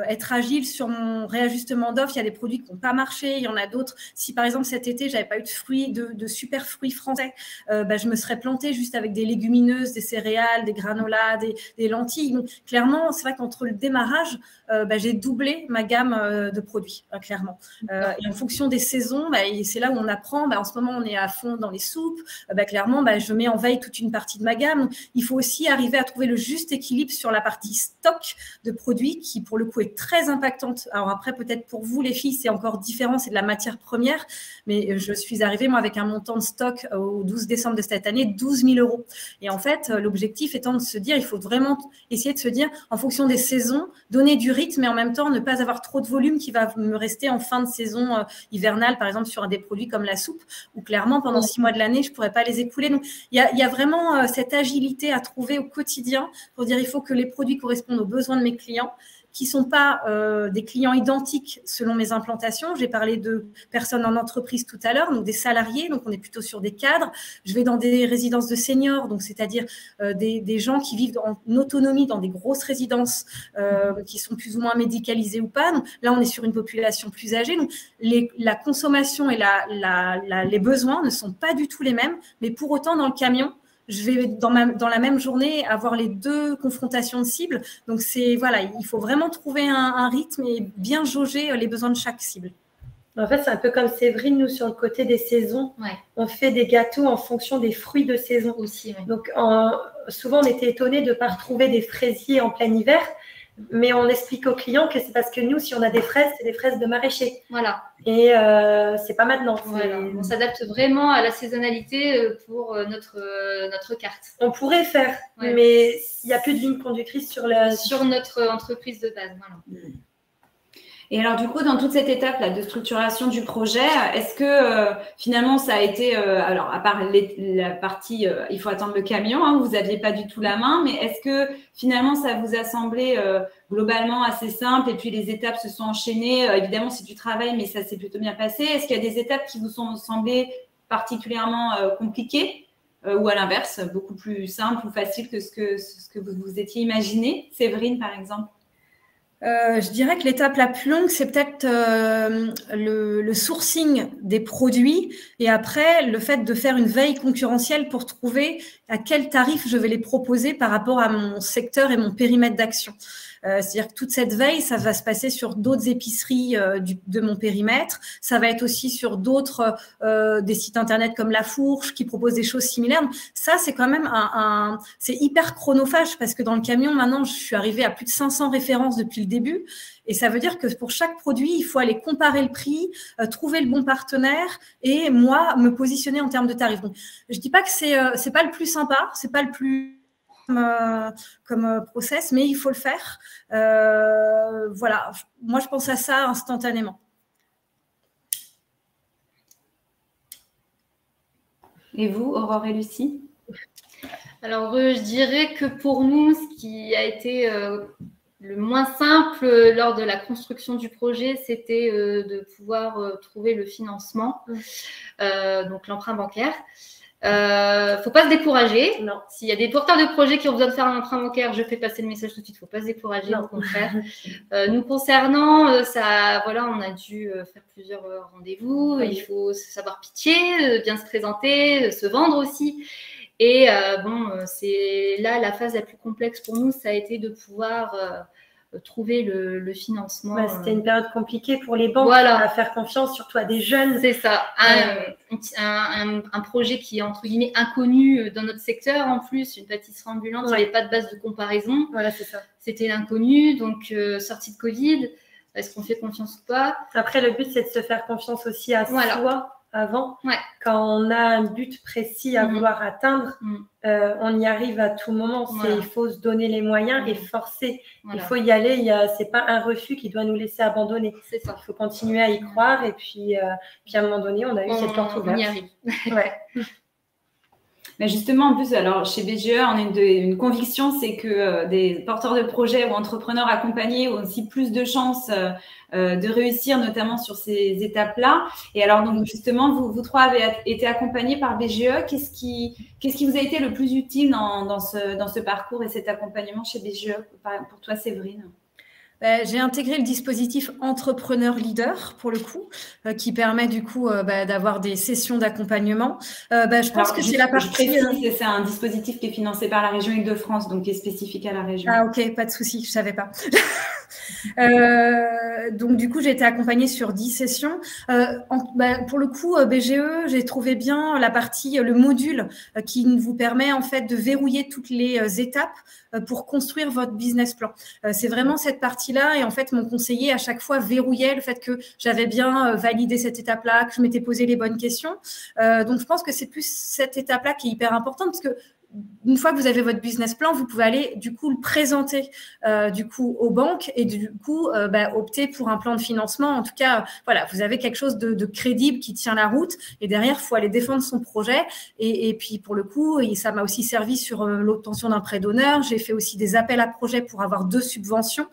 être agile sur mon réajustement d'offres. Il y a des produits qui n'ont pas marché, il y en a d'autres. Si par exemple cet été, j'avais pas eu de super fruits français, je me serais plantée juste avec des légumineuses, des céréales, des granolas, des lentilles. Donc, clairement, c'est vrai qu'entre le démarrage, j'ai doublé ma gamme de produits, clairement. Et en fonction des saisons, c'est là où on apprend. En ce moment, on est à fond dans les soupes. Clairement, je mets en veille toute une partie de ma gamme. Donc, il faut aussi arriver à trouver le juste équilibre sur la partie stock de produits qui, pour le coup, est très impactante. Alors après, peut-être pour vous, les filles, c'est encore différent, c'est de la matière première, mais je suis arrivée, moi, avec un montant de stock au 12 décembre de cette année, 12 000 €. Et en fait, l'objectif étant de se dire, il faut vraiment essayer de se dire, en fonction des saisons, donner du rythme, mais en même temps, ne pas avoir trop de volume qui va me rester en fin de saison hivernale, par exemple, sur des produits comme la soupe, où clairement, pendant 6 mois de l'année, je ne pourrais pas les écouler. Donc, il y a vraiment cette agilité à trouver au quotidien pour dire, il faut que les produits correspondent aux besoins de mes clients, qui ne sont pas des clients identiques selon mes implantations. J'ai parlé de personnes en entreprise tout à l'heure, donc des salariés, donc on est plutôt sur des cadres. Je vais dans des résidences de seniors, donc c'est-à-dire des gens qui vivent en autonomie dans des grosses résidences qui sont plus ou moins médicalisées ou pas. Donc, là, on est sur une population plus âgée. Donc, la consommation et les besoins ne sont pas du tout les mêmes, mais pour autant, dans le camion, je vais dans la même journée avoir les deux confrontations de cibles. Donc, il faut vraiment trouver un rythme et bien jauger les besoins de chaque cible. En fait, c'est un peu comme Séverine, nous, sur le côté des saisons. Ouais. On fait des gâteaux en fonction des fruits de saison. Aussi, ouais. Donc, souvent, on était étonnés de ne pas retrouver des fraisiers en plein hiver. Mais on explique aux clients que c'est parce que nous, si on a des fraises, c'est des fraises de maraîcher. Voilà. Et c'est pas maintenant. Voilà. On s'adapte vraiment à la saisonnalité pour notre carte. On pourrait faire, mais il n'y a plus de ligne conductrice sur notre entreprise de base. Voilà. Et alors, du coup, dans toute cette étape-là de structuration du projet, est-ce que finalement, ça a été, alors à part la partie il faut attendre le camion, hein, vous n'aviez pas du tout la main, mais est-ce que finalement, ça vous a semblé globalement assez simple et puis les étapes se sont enchaînées? Évidemment, c'est du travail, mais ça s'est plutôt bien passé. Est-ce qu'il y a des étapes qui vous sont semblées particulièrement compliquées ou à l'inverse, beaucoup plus simples ou faciles que ce que vous vous étiez imaginé? Séverine, par exemple. Je dirais que l'étape la plus longue, c'est peut-être le sourcing des produits et après le fait de faire une veille concurrentielle pour trouver à quel tarif je vais les proposer par rapport à mon secteur et mon périmètre d'action. C'est-à-dire que toute cette veille, ça va se passer sur d'autres épiceries de mon périmètre. Ça va être aussi sur d'autres des sites internet comme La Fourche qui proposent des choses similaires. Donc, ça, c'est quand même c'est hyper chronophage parce que dans le camion, maintenant, je suis arrivée à plus de 500 références depuis le début. Et ça veut dire que pour chaque produit, il faut aller comparer le prix, trouver le bon partenaire et moi, me positionner en termes de tarifs. Donc, je dis pas que c'est pas le plus sympa, c'est pas le plus comme process, mais il faut le faire. Voilà, moi je pense à ça instantanément. Et vous, Aurore et Lucie? Alors, je dirais que pour nous, ce qui a été le moins simple lors de la construction du projet, c'était de pouvoir trouver le financement, donc l'emprunt bancaire. Faut pas se décourager. Non. S'il y a des porteurs de projets qui ont besoin de faire un emprunt bancaire, je fais passer le message tout de suite. Faut pas se décourager, au contraire. Nous concernant, voilà, on a dû faire plusieurs rendez-vous. Il faut savoir pitcher, bien se présenter, se vendre aussi. Et c'est là la phase la plus complexe pour nous, ça a été de pouvoir trouver le financement. C'était une période compliquée pour les banques à faire confiance, surtout à des jeunes. C'est ça. Un projet qui est entre guillemets inconnu dans notre secteur, en plus, une pâtisserie ambulante, il n'y avait pas de base de comparaison. Voilà, c'est ça. C'était l'inconnu, donc sortie de Covid, est-ce qu'on fait confiance ou pas? Après, le but, c'est de se faire confiance aussi à soi avant. Quand on a un but précis à vouloir atteindre, on y arrive à tout moment. Il faut se donner les moyens et forcer. Il faut y aller. C'est pas un refus qui doit nous laisser abandonner. C'est ça. Il faut continuer à y croire. Et puis à un moment donné, on a eu cette porte ouverte. On y arrive. Mais justement, en plus, alors chez BGE, on a une conviction, c'est que des porteurs de projets ou entrepreneurs accompagnés ont aussi plus de chances de réussir, notamment sur ces étapes-là. Et alors, donc justement, vous trois avez été accompagnés par BGE. Qu'est-ce qui vous a été le plus utile dans ce parcours et cet accompagnement chez BGE pour toi, Séverine? J'ai intégré le dispositif Entrepreneur Leader, pour le coup, qui permet du coup d'avoir des sessions d'accompagnement. Je pense que c'est la partie… C'est un dispositif qui est financé par la région Île-de-France, donc qui est spécifique à la région. Ah ok, pas de souci, je ne savais pas. Donc du coup, j'ai été accompagnée sur 10 sessions. Pour le coup, BGE, j'ai trouvé bien la partie, le module qui vous permet en fait de verrouiller toutes les étapes pour construire votre business plan. C'est vraiment cette partie-là et en fait, mon conseiller à chaque fois verrouillait le fait que j'avais bien validé cette étape-là, que je m'étais posé les bonnes questions. Donc, je pense que c'est plus cette étape-là qui est hyper importante parce que une fois que vous avez votre business plan, vous pouvez aller du coup le présenter aux banques et du coup opter pour un plan de financement. En tout cas, voilà, vous avez quelque chose de crédible qui tient la route et derrière, il faut aller défendre son projet. Et puis pour le coup, ça m'a aussi servi sur l'obtention d'un prêt d'honneur. J'ai fait aussi des appels à projets pour avoir 2 subventions.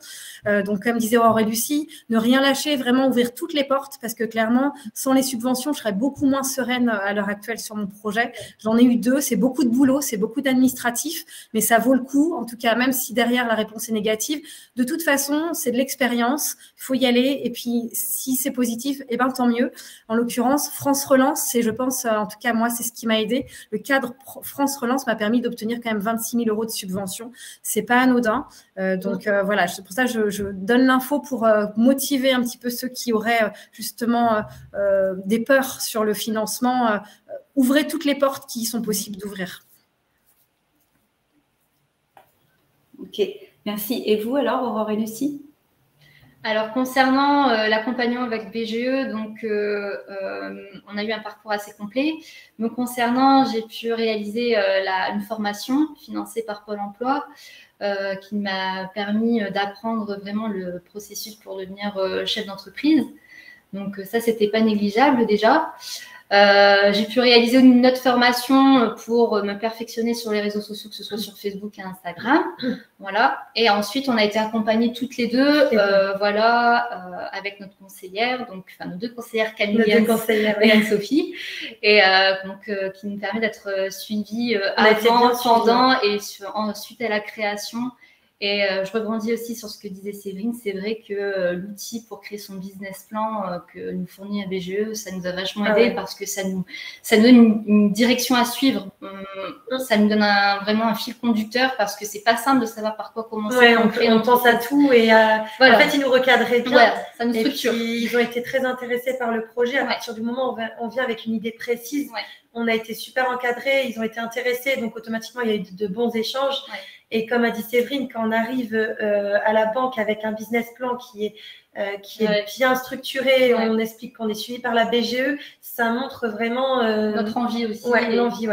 Donc comme disait Aurore et Lucie, ne rien lâcher, vraiment ouvrir toutes les portes parce que clairement, sans les subventions, je serais beaucoup moins sereine à l'heure actuelle sur mon projet. J'en ai eu 2, c'est beaucoup de boulot, c'est beaucoup d'administratif, mais ça vaut le coup, en tout cas, même si derrière la réponse est négative. De toute façon, c'est de l'expérience, il faut y aller, et puis si c'est positif, eh ben, tant mieux. En l'occurrence, France Relance, c'est, je pense, en tout cas, moi, c'est ce qui m'a aidé. Le cadre France Relance m'a permis d'obtenir quand même 26 000 € de subvention. C'est pas anodin. Voilà, c'est pour ça que je donne l'info pour motiver un petit peu ceux qui auraient justement des peurs sur le financement. Ouvrez toutes les portes qui sont possibles d'ouvrir. Ok, merci. Et vous alors, Aurore et Lucie? Alors, concernant l'accompagnement avec BGE, donc on a eu un parcours assez complet. Me concernant, j'ai pu réaliser une formation financée par Pôle emploi qui m'a permis d'apprendre vraiment le processus pour devenir chef d'entreprise. Donc, ça, c'était pas négligeable déjà. J'ai pu réaliser une autre formation pour me perfectionner sur les réseaux sociaux, que ce soit sur Facebook et Instagram. Voilà. Et ensuite, on a été accompagnées toutes les deux, avec notre conseillère, donc nos 2 conseillères, Camille et Anne-Sophie, et qui nous permet d'être suivies avant, pendant et ensuite à la création. Et je rebondis aussi sur ce que disait Séverine. C'est vrai que l'outil pour créer son business plan que nous fournit à BGE, ça nous a vachement aidé parce que ça nous donne une direction à suivre. Ça nous donne vraiment un fil conducteur parce que c'est pas simple de savoir par quoi commencer. Ouais, on pense à tout et en fait, ils nous recadraient bien. Voilà, ça nous structure. Et puis, ils ont été très intéressés par le projet. À partir du moment où on vient avec une idée précise, on a été super encadrés, ils ont été intéressés, donc automatiquement, il y a eu de bons échanges. Et comme a dit Séverine, quand on arrive à la banque avec un business plan qui est bien structuré, on explique qu'on est suivi par la BGE, ça montre vraiment… notre envie aussi. L'envie,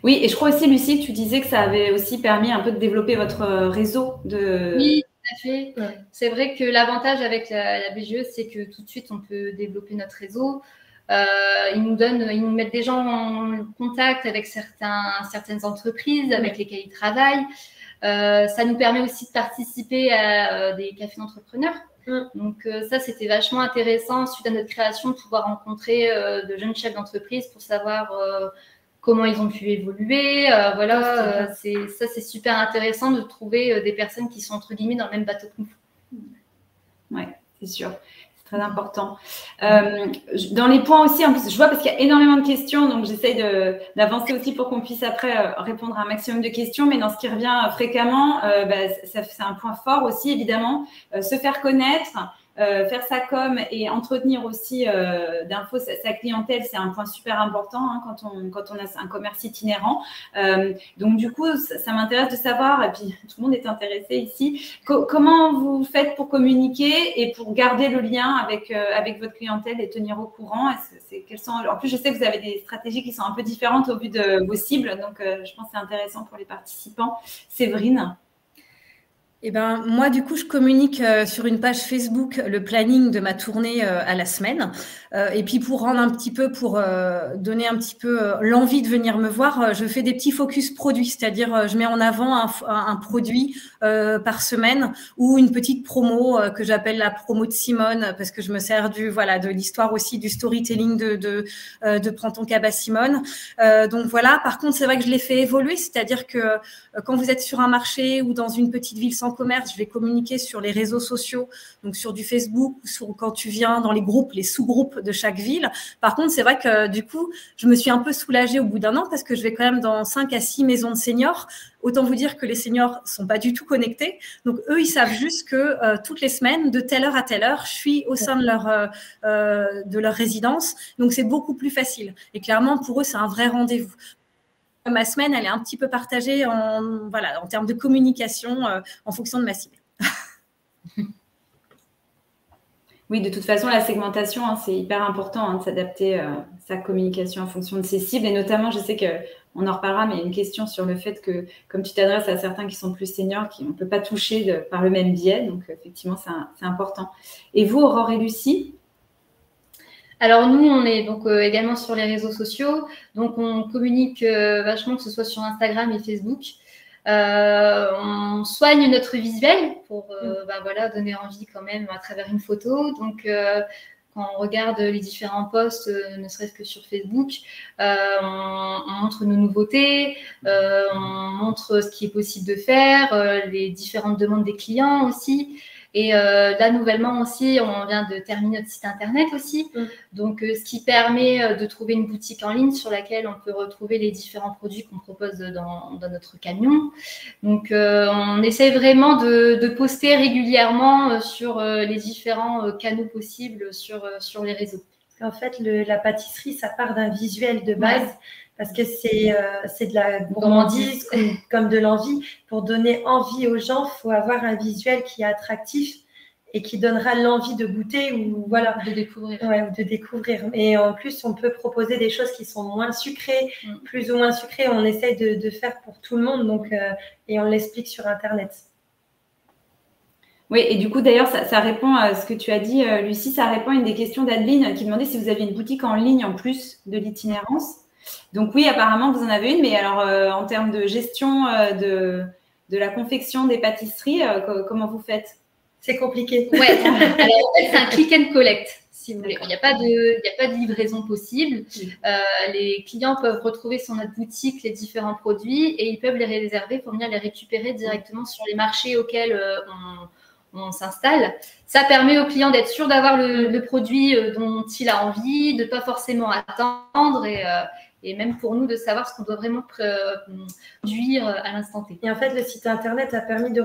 Oui, et je crois aussi, Lucie, tu disais que ça avait aussi permis un peu de développer votre réseau de… Oui, tout à fait. Ouais. C'est vrai que l'avantage avec la BGE, c'est que tout de suite, on peut développer notre réseau. Ils nous mettent des gens en contact avec certaines entreprises avec lesquelles ils travaillent. Ça nous permet aussi de participer à des cafés d'entrepreneurs. Donc ça, c'était vachement intéressant suite à notre création de pouvoir rencontrer de jeunes chefs d'entreprise pour savoir comment ils ont pu évoluer. Voilà, c'est super intéressant de trouver des personnes qui sont entre guillemets dans le même bateau que nous. Ouais, c'est sûr. Très important. Dans les points aussi, en plus, je vois parce qu'il y a énormément de questions, donc j'essaye d'avancer aussi pour qu'on puisse après répondre à un maximum de questions. Mais dans ce qui revient fréquemment, c'est un point fort aussi, évidemment, se faire connaître, faire sa com et entretenir aussi d'infos sa clientèle, c'est un point super important quand on a un commerce itinérant. Donc du coup, ça m'intéresse de savoir, et puis tout le monde est intéressé ici, comment vous faites pour communiquer et pour garder le lien avec votre clientèle et tenir au courant. En plus, je sais que vous avez des stratégies qui sont un peu différentes au vu de vos cibles, donc je pense que c'est intéressant pour les participants. Séverine? Eh ben, moi, du coup, je communique sur une page Facebook le planning de ma tournée à la semaine. Et puis, pour donner un petit peu l'envie de venir me voir, je fais des petits focus produits, c'est-à-dire je mets en avant un produit par semaine ou une petite promo que j'appelle la promo de Simone, parce que je me sers de l'histoire aussi du storytelling de Prends ton cabas Simone. Donc voilà. Par contre, c'est vrai que je l'ai fait évoluer, c'est-à-dire que quand vous êtes sur un marché ou dans une petite ville sans commerce, je vais communiquer sur les réseaux sociaux, donc sur du Facebook, quand tu viens dans les groupes, les sous-groupes de chaque ville. Par contre, c'est vrai que du coup, je me suis un peu soulagée au bout d'un an parce que je vais quand même dans 5 à 6 maisons de seniors. Autant vous dire que les seniors sont pas du tout connectés. Donc, eux, ils savent juste que toutes les semaines, de telle heure à telle heure, je suis au sein de leur résidence. Donc, c'est beaucoup plus facile. Et clairement, pour eux, c'est un vrai rendez-vous. Ma semaine, elle est un petit peu partagée en termes de communication en fonction de ma cible. Oui, de toute façon, la segmentation, c'est hyper important de s'adapter sa communication en fonction de ses cibles. Et notamment, je sais qu'on en reparlera, mais il y a une question sur le fait que, comme tu t'adresses à certains qui sont plus seniors, on ne peut pas toucher par le même biais. Donc, effectivement, c'est important. Et vous, Aurore et Lucie? Alors, nous, on est donc également sur les réseaux sociaux. Donc, on communique vachement, que ce soit sur Instagram et Facebook. On soigne notre visuel pour donner envie quand même à travers une photo. Donc, quand on regarde les différents posts, ne serait-ce que sur Facebook, on montre nos nouveautés, on montre ce qui est possible de faire, les différentes demandes des clients aussi. Et là, nouvellement aussi, on vient de terminer notre site internet aussi. Donc, ce qui permet de trouver une boutique en ligne sur laquelle on peut retrouver les différents produits qu'on propose dans notre camion. Donc, on essaie vraiment de poster régulièrement sur les différents canaux possibles sur les réseaux. En fait, la pâtisserie, ça part d'un visuel de base. Ouais. Parce que c'est de la gourmandise comme de l'envie. Pour donner envie aux gens, il faut avoir un visuel qui est attractif et qui donnera l'envie de goûter ou de découvrir. Ouais, ou de découvrir. Et en plus, on peut proposer des choses qui sont moins sucrées, plus ou moins sucrées. On essaye de faire pour tout le monde, donc, et on l'explique sur Internet. Oui, et du coup, d'ailleurs, ça répond à ce que tu as dit, Lucie. Ça répond à une des questions d'Adeline qui demandait si vous aviez une boutique en ligne en plus de l'itinérance. Donc oui, apparemment, vous en avez une, mais alors en termes de gestion de la confection des pâtisseries, comment vous faites? C'est compliqué. Ouais, alors en fait, c'est un click and collect, si vous voulez. Il n'y a pas de livraison possible. Les clients peuvent retrouver sur notre boutique les différents produits et ils peuvent les réserver pour venir les récupérer directement sur les marchés auxquels on s'installe. Ça permet au client d'être sûr d'avoir le produit dont il a envie, de ne pas forcément attendre et même pour nous de savoir ce qu'on doit vraiment produire à l'instant T. Et en fait, le site internet a permis de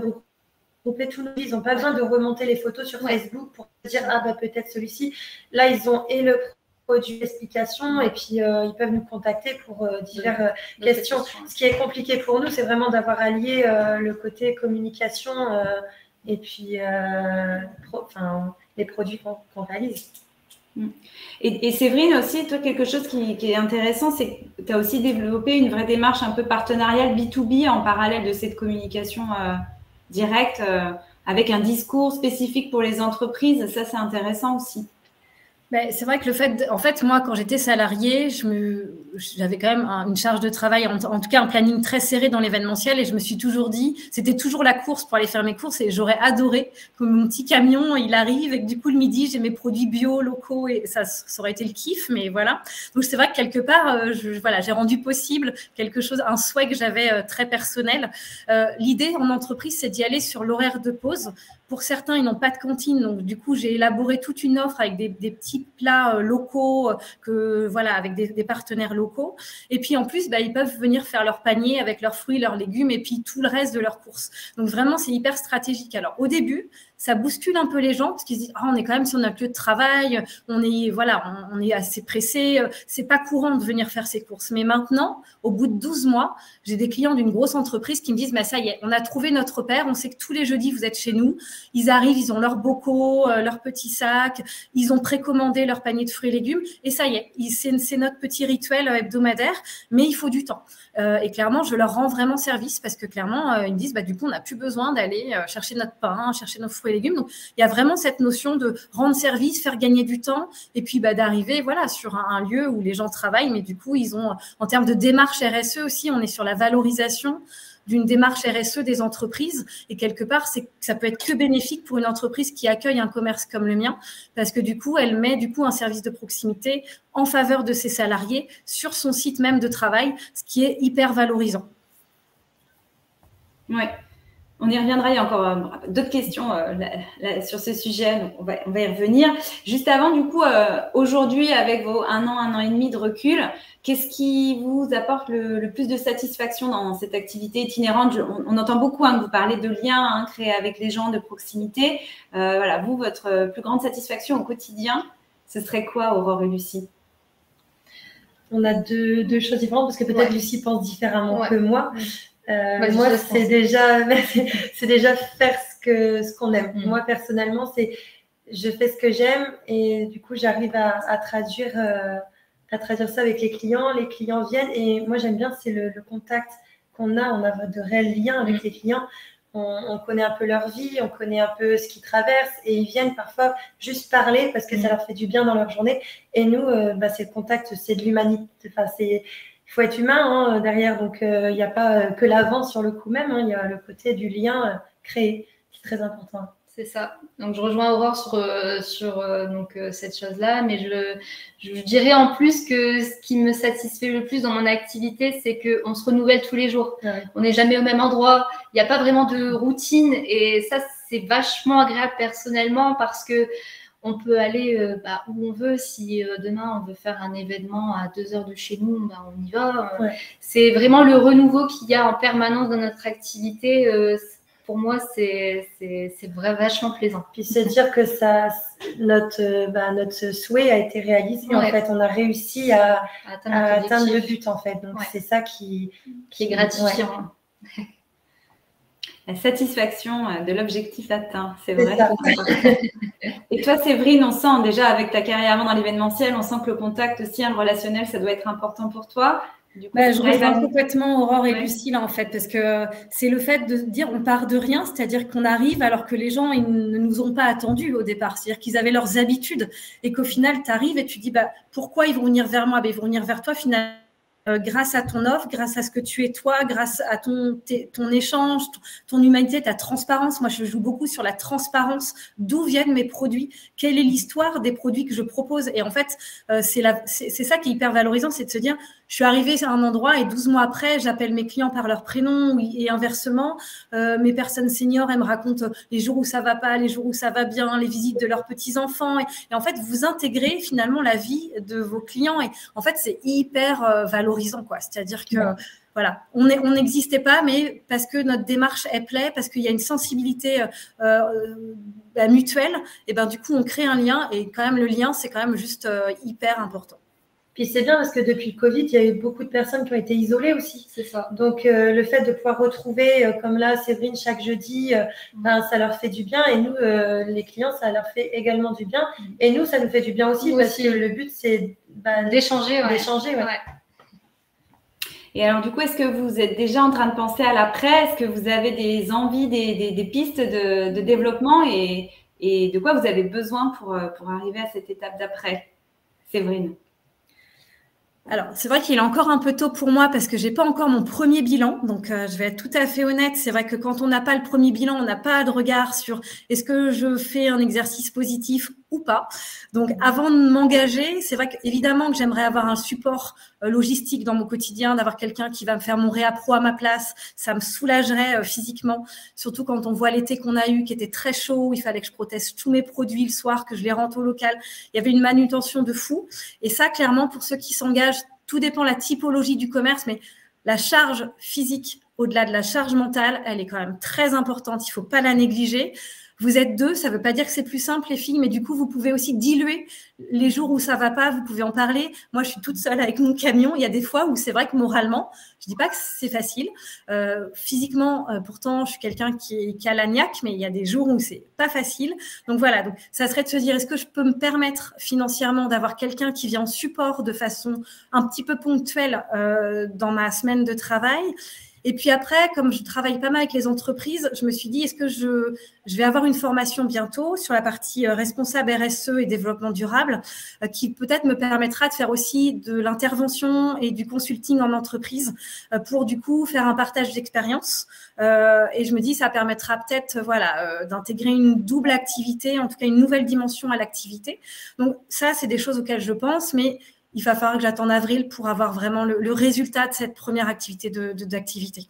regrouper tous nos vies. Ils n'ont pas besoin de remonter les photos sur Facebook pour dire peut-être celui-ci. Là, ils ont et le produit d'explication et puis ils peuvent nous contacter pour diverses questions. Ce qui est compliqué pour nous, c'est vraiment d'avoir allié le côté communication et puis les produits qu'on réalise. Et Séverine aussi, toi, quelque chose qui est intéressant, c'est que tu as aussi développé une vraie démarche un peu partenariale B2B en parallèle de cette communication directe avec un discours spécifique pour les entreprises. Ça, c'est intéressant aussi. C'est vrai que le fait, en fait, moi, quand j'étais salariée, j'avais quand même une charge de travail, en tout cas un planning très serré dans l'événementiel, et je me suis toujours dit, c'était toujours la course pour aller faire mes courses, et j'aurais adoré que mon petit camion, il arrive, et que du coup, le midi, j'ai mes produits bio, locaux, et ça aurait été le kiff, mais voilà. Donc, c'est vrai que quelque part, voilà, j'ai rendu possible quelque chose, un souhait que j'avais très personnel. L'idée en entreprise, c'est d'y aller sur l'horaire de pause. Pour certains, ils n'ont pas de cantine, donc du coup, j'ai élaboré toute une offre avec des petits plats locaux, voilà, avec des partenaires locaux. Et puis en plus, ils peuvent venir faire leur panier avec leurs fruits, leurs légumes et puis tout le reste de leurs courses. Donc vraiment, c'est hyper stratégique. Alors au début, ça bouscule un peu les gens parce qu'ils se disent on est quand même sur notre lieu de travail, on est assez pressé, c'est pas courant de venir faire ses courses. Mais maintenant, au bout de 12 mois, j'ai des clients d'une grosse entreprise qui me disent ça y est, on a trouvé notre repère, on sait que tous les jeudis vous êtes chez nous. Ils arrivent, ils ont leurs bocaux, leurs petits sacs, ils ont précommandé leur panier de fruits et légumes et ça y est, c'est notre petit rituel hebdomadaire, mais il faut du temps. Et clairement, je leur rends vraiment service parce que clairement, ils me disent du coup, on n'a plus besoin d'aller chercher notre pain, chercher nos fruits et légumes. Donc, il y a vraiment cette notion de rendre service, faire gagner du temps et puis d'arriver sur un lieu où les gens travaillent, mais du coup, ils ont, en termes de démarche RSE aussi, on est sur la valorisation d'une démarche RSE des entreprises et quelque part, ça peut être que bénéfique pour une entreprise qui accueille un commerce comme le mien parce que du coup, elle met un service de proximité en faveur de ses salariés sur son site même de travail, ce qui est hyper valorisant. Oui, on y reviendra. Il y a encore d'autres questions sur ce sujet, donc on va y revenir. Juste avant, du coup, aujourd'hui, avec vos un an et demi de recul, qu'est-ce qui vous apporte le plus de satisfaction dans cette activité itinérante? On entend beaucoup que vous parlez de liens créés avec les gens, de proximité. Voilà, vous, votre plus grande satisfaction au quotidien, ce serait quoi, Aurore et Lucie? On a deux choses différentes parce que peut-être Lucie pense différemment que moi. Moi, c'est déjà faire ce qu'on aime. Moi, personnellement, je fais ce que j'aime et du coup, j'arrive à traduire ça avec les clients. Les clients viennent et moi, j'aime bien, c'est le contact qu'on a. On a de réels liens avec les clients. On connaît un peu leur vie, on connaît un peu ce qu'ils traversent et ils viennent parfois juste parler parce que ça leur fait du bien dans leur journée. Et nous, c'est le contact, c'est de l'humanité. Enfin, il faut être humain derrière, donc il n'y a pas que l'avant sur le coup même, il y a le côté du lien créé qui est très important. C'est ça. Donc je rejoins Aurore sur cette chose-là, mais je dirais en plus que ce qui me satisfait le plus dans mon activité, c'est qu'on se renouvelle tous les jours. Ouais. On n'est jamais au même endroit. Il n'y a pas vraiment de routine et ça, c'est vachement agréable personnellement parce que on peut aller où on veut. Si demain, on veut faire un événement à 2 heures de chez nous, on y va. Ouais. C'est vraiment le renouveau qu'il y a en permanence dans notre activité. Pour moi, c'est vachement plaisant. Puis c'est dire que notre souhait a été réalisé. En fait, on a réussi à atteindre le but, en fait. Donc, c'est ça qui est gratifiant. Ouais. La satisfaction de l'objectif atteint, c'est vrai. Et toi, Séverine, on sent déjà avec ta carrière avant dans l'événementiel, on sent que le contact aussi, le relationnel, ça doit être important pour toi. Du coup, je rejoins complètement Aurore et Lucie là en fait, parce que c'est le fait de dire on part de rien, c'est-à-dire qu'on arrive alors que les gens ils ne nous ont pas attendus au départ, c'est-à-dire qu'ils avaient leurs habitudes et qu'au final tu arrives et tu dis pourquoi ils vont venir vers moi? Ils vont venir vers toi finalement. Grâce à ton offre, grâce à ce que tu es toi, grâce à ton échange, ton humanité, ta transparence. Moi, je joue beaucoup sur la transparence. D'où viennent mes produits? Quelle est l'histoire des produits que je propose? Et en fait, c'est ça qui est hyper valorisant, c'est de se dire, je suis arrivée à un endroit et 12 mois après, j'appelle mes clients par leur prénom et inversement. Mes personnes seniors, elles me racontent les jours où ça va pas, les jours où ça va bien, les visites de leurs petits-enfants. Et en fait, vous intégrez finalement la vie de vos clients. Et en fait, c'est hyper valorisant, quoi. C'est-à-dire que voilà, on n'existait pas, mais parce que notre démarche est plaît, parce qu'il y a une sensibilité mutuelle, et du coup, on crée un lien. Et quand même, le lien, c'est quand même juste hyper important. Puis c'est bien parce que depuis le Covid, il y a eu beaucoup de personnes qui ont été isolées aussi. C'est ça. Donc, le fait de pouvoir retrouver, comme là, Séverine, chaque jeudi, ça leur fait du bien. Et nous, les clients, ça leur fait également du bien. Et nous, ça nous fait du bien aussi parce que le but, c'est d'échanger. Ouais. Et alors, du coup, est-ce que vous êtes déjà en train de penser à l'après? Est-ce que vous avez des envies, des pistes de développement? Et et de quoi vous avez besoin pour arriver à cette étape d'après, Séverine? Alors, c'est vrai qu'il est encore un peu tôt pour moi parce que j'ai pas encore mon premier bilan. Donc, je vais être tout à fait honnête. C'est vrai que quand on n'a pas le premier bilan, on n'a pas de regard sur est-ce que je fais un exercice positif ou pas. Donc, avant de m'engager, c'est vrai qu'évidemment que j'aimerais avoir un support logistique dans mon quotidien, d'avoir quelqu'un qui va me faire mon réappro à ma place. Ça me soulagerait physiquement, surtout quand on voit l'été qu'on a eu qui était très chaud. Il fallait que je protège tous mes produits le soir, que je les rentre au local. Il y avait une manutention de fou. Et ça, clairement, pour ceux qui s'engagent, tout dépend de la typologie du commerce, mais la charge physique, au-delà de la charge mentale, elle est quand même très importante. Il ne faut pas la négliger. Vous êtes 2, ça ne veut pas dire que c'est plus simple, les filles, mais du coup, vous pouvez aussi diluer les jours où ça ne va pas, vous pouvez en parler. Moi, je suis toute seule avec mon camion. Il y a des fois où c'est vrai que moralement, je ne dis pas que c'est facile. Physiquement, pourtant, je suis quelqu'un qui a la niaque, mais il y a des jours où c'est pas facile. Donc voilà, donc ça serait de se dire, est-ce que je peux me permettre financièrement d'avoir quelqu'un qui vient en support de façon un petit peu ponctuelle dans ma semaine de travail? Et puis après, comme je travaille pas mal avec les entreprises, je me suis dit, est-ce que je vais avoir une formation bientôt sur la partie responsable RSE et développement durable qui peut-être me permettra de faire aussi de l'intervention et du consulting en entreprise pour du coup faire un partage d'expérience. Et je me dis, ça permettra peut-être d'intégrer une double activité, en tout cas une nouvelle dimension à l'activité. Donc ça, c'est des choses auxquelles je pense, mais il va falloir que j'attende avril pour avoir vraiment le résultat de cette première activité d'activité.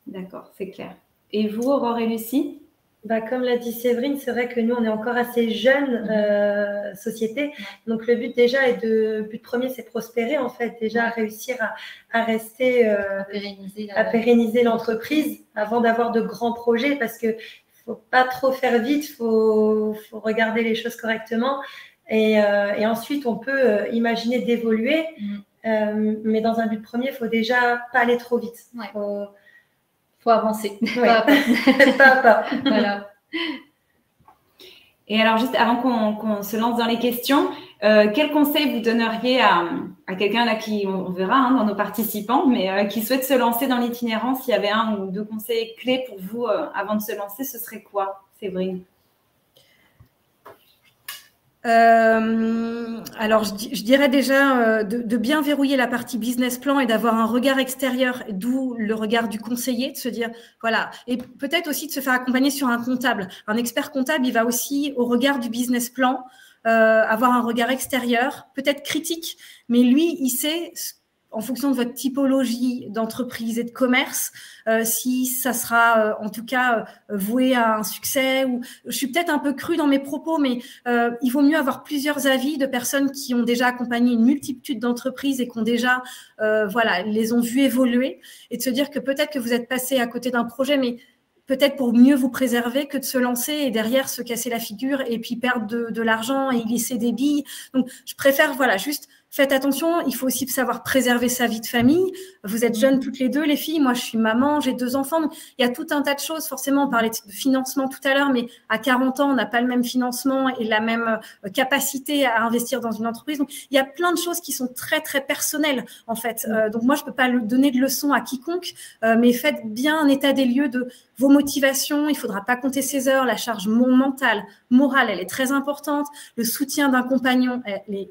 D'accord, c'est clair. Et vous, Aurore et Lucie? Comme l'a dit Séverine, c'est vrai que nous, on est encore assez jeune société. Donc, le but déjà but premier, c'est prospérer, en fait. Déjà, réussir à rester, à pérenniser l'entreprise avant d'avoir de grands projets parce qu'il ne faut pas trop faire vite, il faut regarder les choses correctement. Et ensuite, on peut imaginer d'évoluer, mais dans un but premier, il faut déjà pas aller trop vite. Faut avancer. Pas à pas. Voilà. Et alors, juste avant qu'on se lance dans les questions, quel conseil vous donneriez à quelqu'un là qui, on verra dans nos participants, mais qui souhaite se lancer dans l'itinérance? S'il y avait 1 ou 2 conseils clés pour vous avant de se lancer, ce serait quoi, Séverine? Alors, je dirais déjà de bien verrouiller la partie business plan et d'avoir un regard extérieur, d'où le regard du conseiller, de se dire, voilà, et peut-être aussi de se faire accompagner sur un comptable. Un expert comptable, il va aussi, au regard du business plan, avoir un regard extérieur, peut-être critique, mais lui, il sait en fonction de votre typologie d'entreprise et de commerce, si ça sera en tout cas voué à un succès. Ou je suis peut-être un peu crue dans mes propos, mais il vaut mieux avoir plusieurs avis de personnes qui ont déjà accompagné une multitude d'entreprises et qui ont déjà les ont vues évoluer, et de se dire que peut-être que vous êtes passé à côté d'un projet, mais peut-être pour mieux vous préserver que de se lancer et derrière se casser la figure et puis perdre de l'argent et y laisser des billes. Donc, je préfère, juste faites attention. Il faut aussi savoir préserver sa vie de famille. Vous êtes jeunes toutes les deux, les filles. Moi, je suis maman, j'ai 2 enfants. Donc, il y a tout un tas de choses. Forcément, on parlait de financement tout à l'heure, mais à 40 ans, on n'a pas le même financement et la même capacité à investir dans une entreprise. Donc, il y a plein de choses qui sont très, très personnelles, en fait. Donc, moi, je peux pas donner de leçons à quiconque, mais faites bien un état des lieux de vos motivations. Il faudra pas compter ses heures. La charge mentale, morale, elle est très importante. Le soutien d'un compagnon,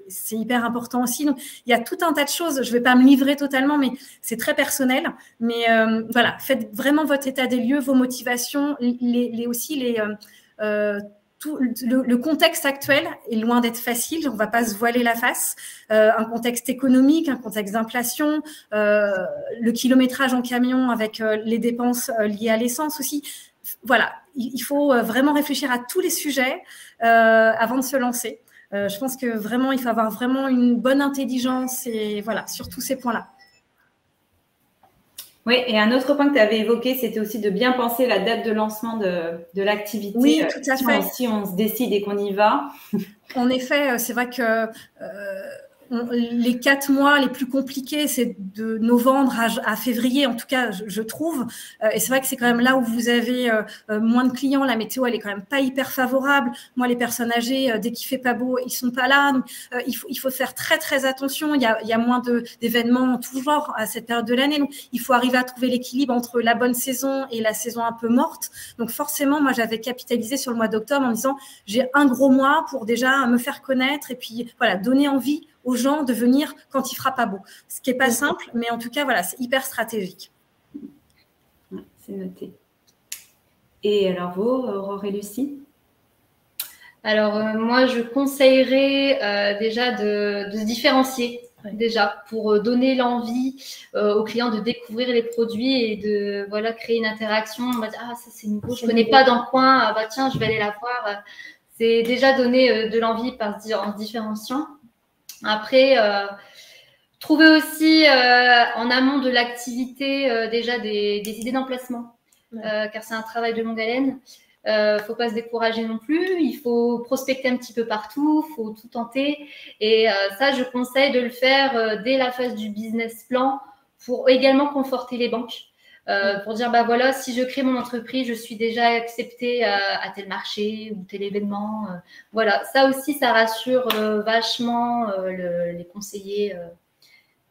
c'est hyper important aussi. Donc, il y a tout un tas de choses. Je vais pas me livrer totalement, mais c'est très personnel. Mais faites vraiment votre état des lieux, vos motivations, tout le contexte actuel est loin d'être facile. On ne va pas se voiler la face. Un contexte économique, un contexte d'inflation, le kilométrage en camion avec les dépenses liées à l'essence aussi. Voilà, il faut vraiment réfléchir à tous les sujets avant de se lancer. Je pense que vraiment, il faut avoir vraiment une bonne intelligence et sur tous ces points-là. Oui, et un autre point que tu avais évoqué, c'était aussi de bien penser la date de lancement de l'activité. Oui, tout à fait. Si on se décide et qu'on y va. En effet, c'est vrai que les 4 mois les plus compliqués, c'est de novembre à février, en tout cas, je trouve. Et c'est vrai que c'est quand même là où vous avez moins de clients. La météo, elle est quand même pas hyper favorable. Moi, les personnes âgées, dès qu'il fait pas beau, ils sont pas là. Donc, il faut faire très, très attention. Il y a moins d'événements en tout genre à cette période de l'année. Donc, il faut arriver à trouver l'équilibre entre la bonne saison et la saison un peu morte. Donc, forcément, moi, j'avais capitalisé sur le mois d'octobre en disant, j'ai un gros mois pour déjà me faire connaître et puis, voilà, donner envie aux gens de venir quand il fera pas beau. Ce qui est pas simple, mais en tout cas, voilà, c'est hyper stratégique. Ouais, c'est noté. Et alors vous, Aurore et Lucie? Alors, moi, je conseillerais déjà de se différencier, déjà, pour donner l'envie aux clients de découvrir les produits et de créer une interaction. On va dire, ah, ça c'est nouveau, je ne connais pas dans le coin, ah, bah, tiens, je vais aller la voir. C'est déjà donner de l'envie en se différenciant. Après, trouver aussi en amont de l'activité déjà des idées d'emplacement, car c'est un travail de longue haleine. Faut pas se décourager non plus, il faut prospecter un petit peu partout, faut tout tenter et ça je conseille de le faire dès la phase du business plan pour également conforter les banques pour dire bah voilà, si je crée mon entreprise, je suis déjà acceptée à tel marché ou tel événement, voilà, ça aussi ça rassure vachement les conseillers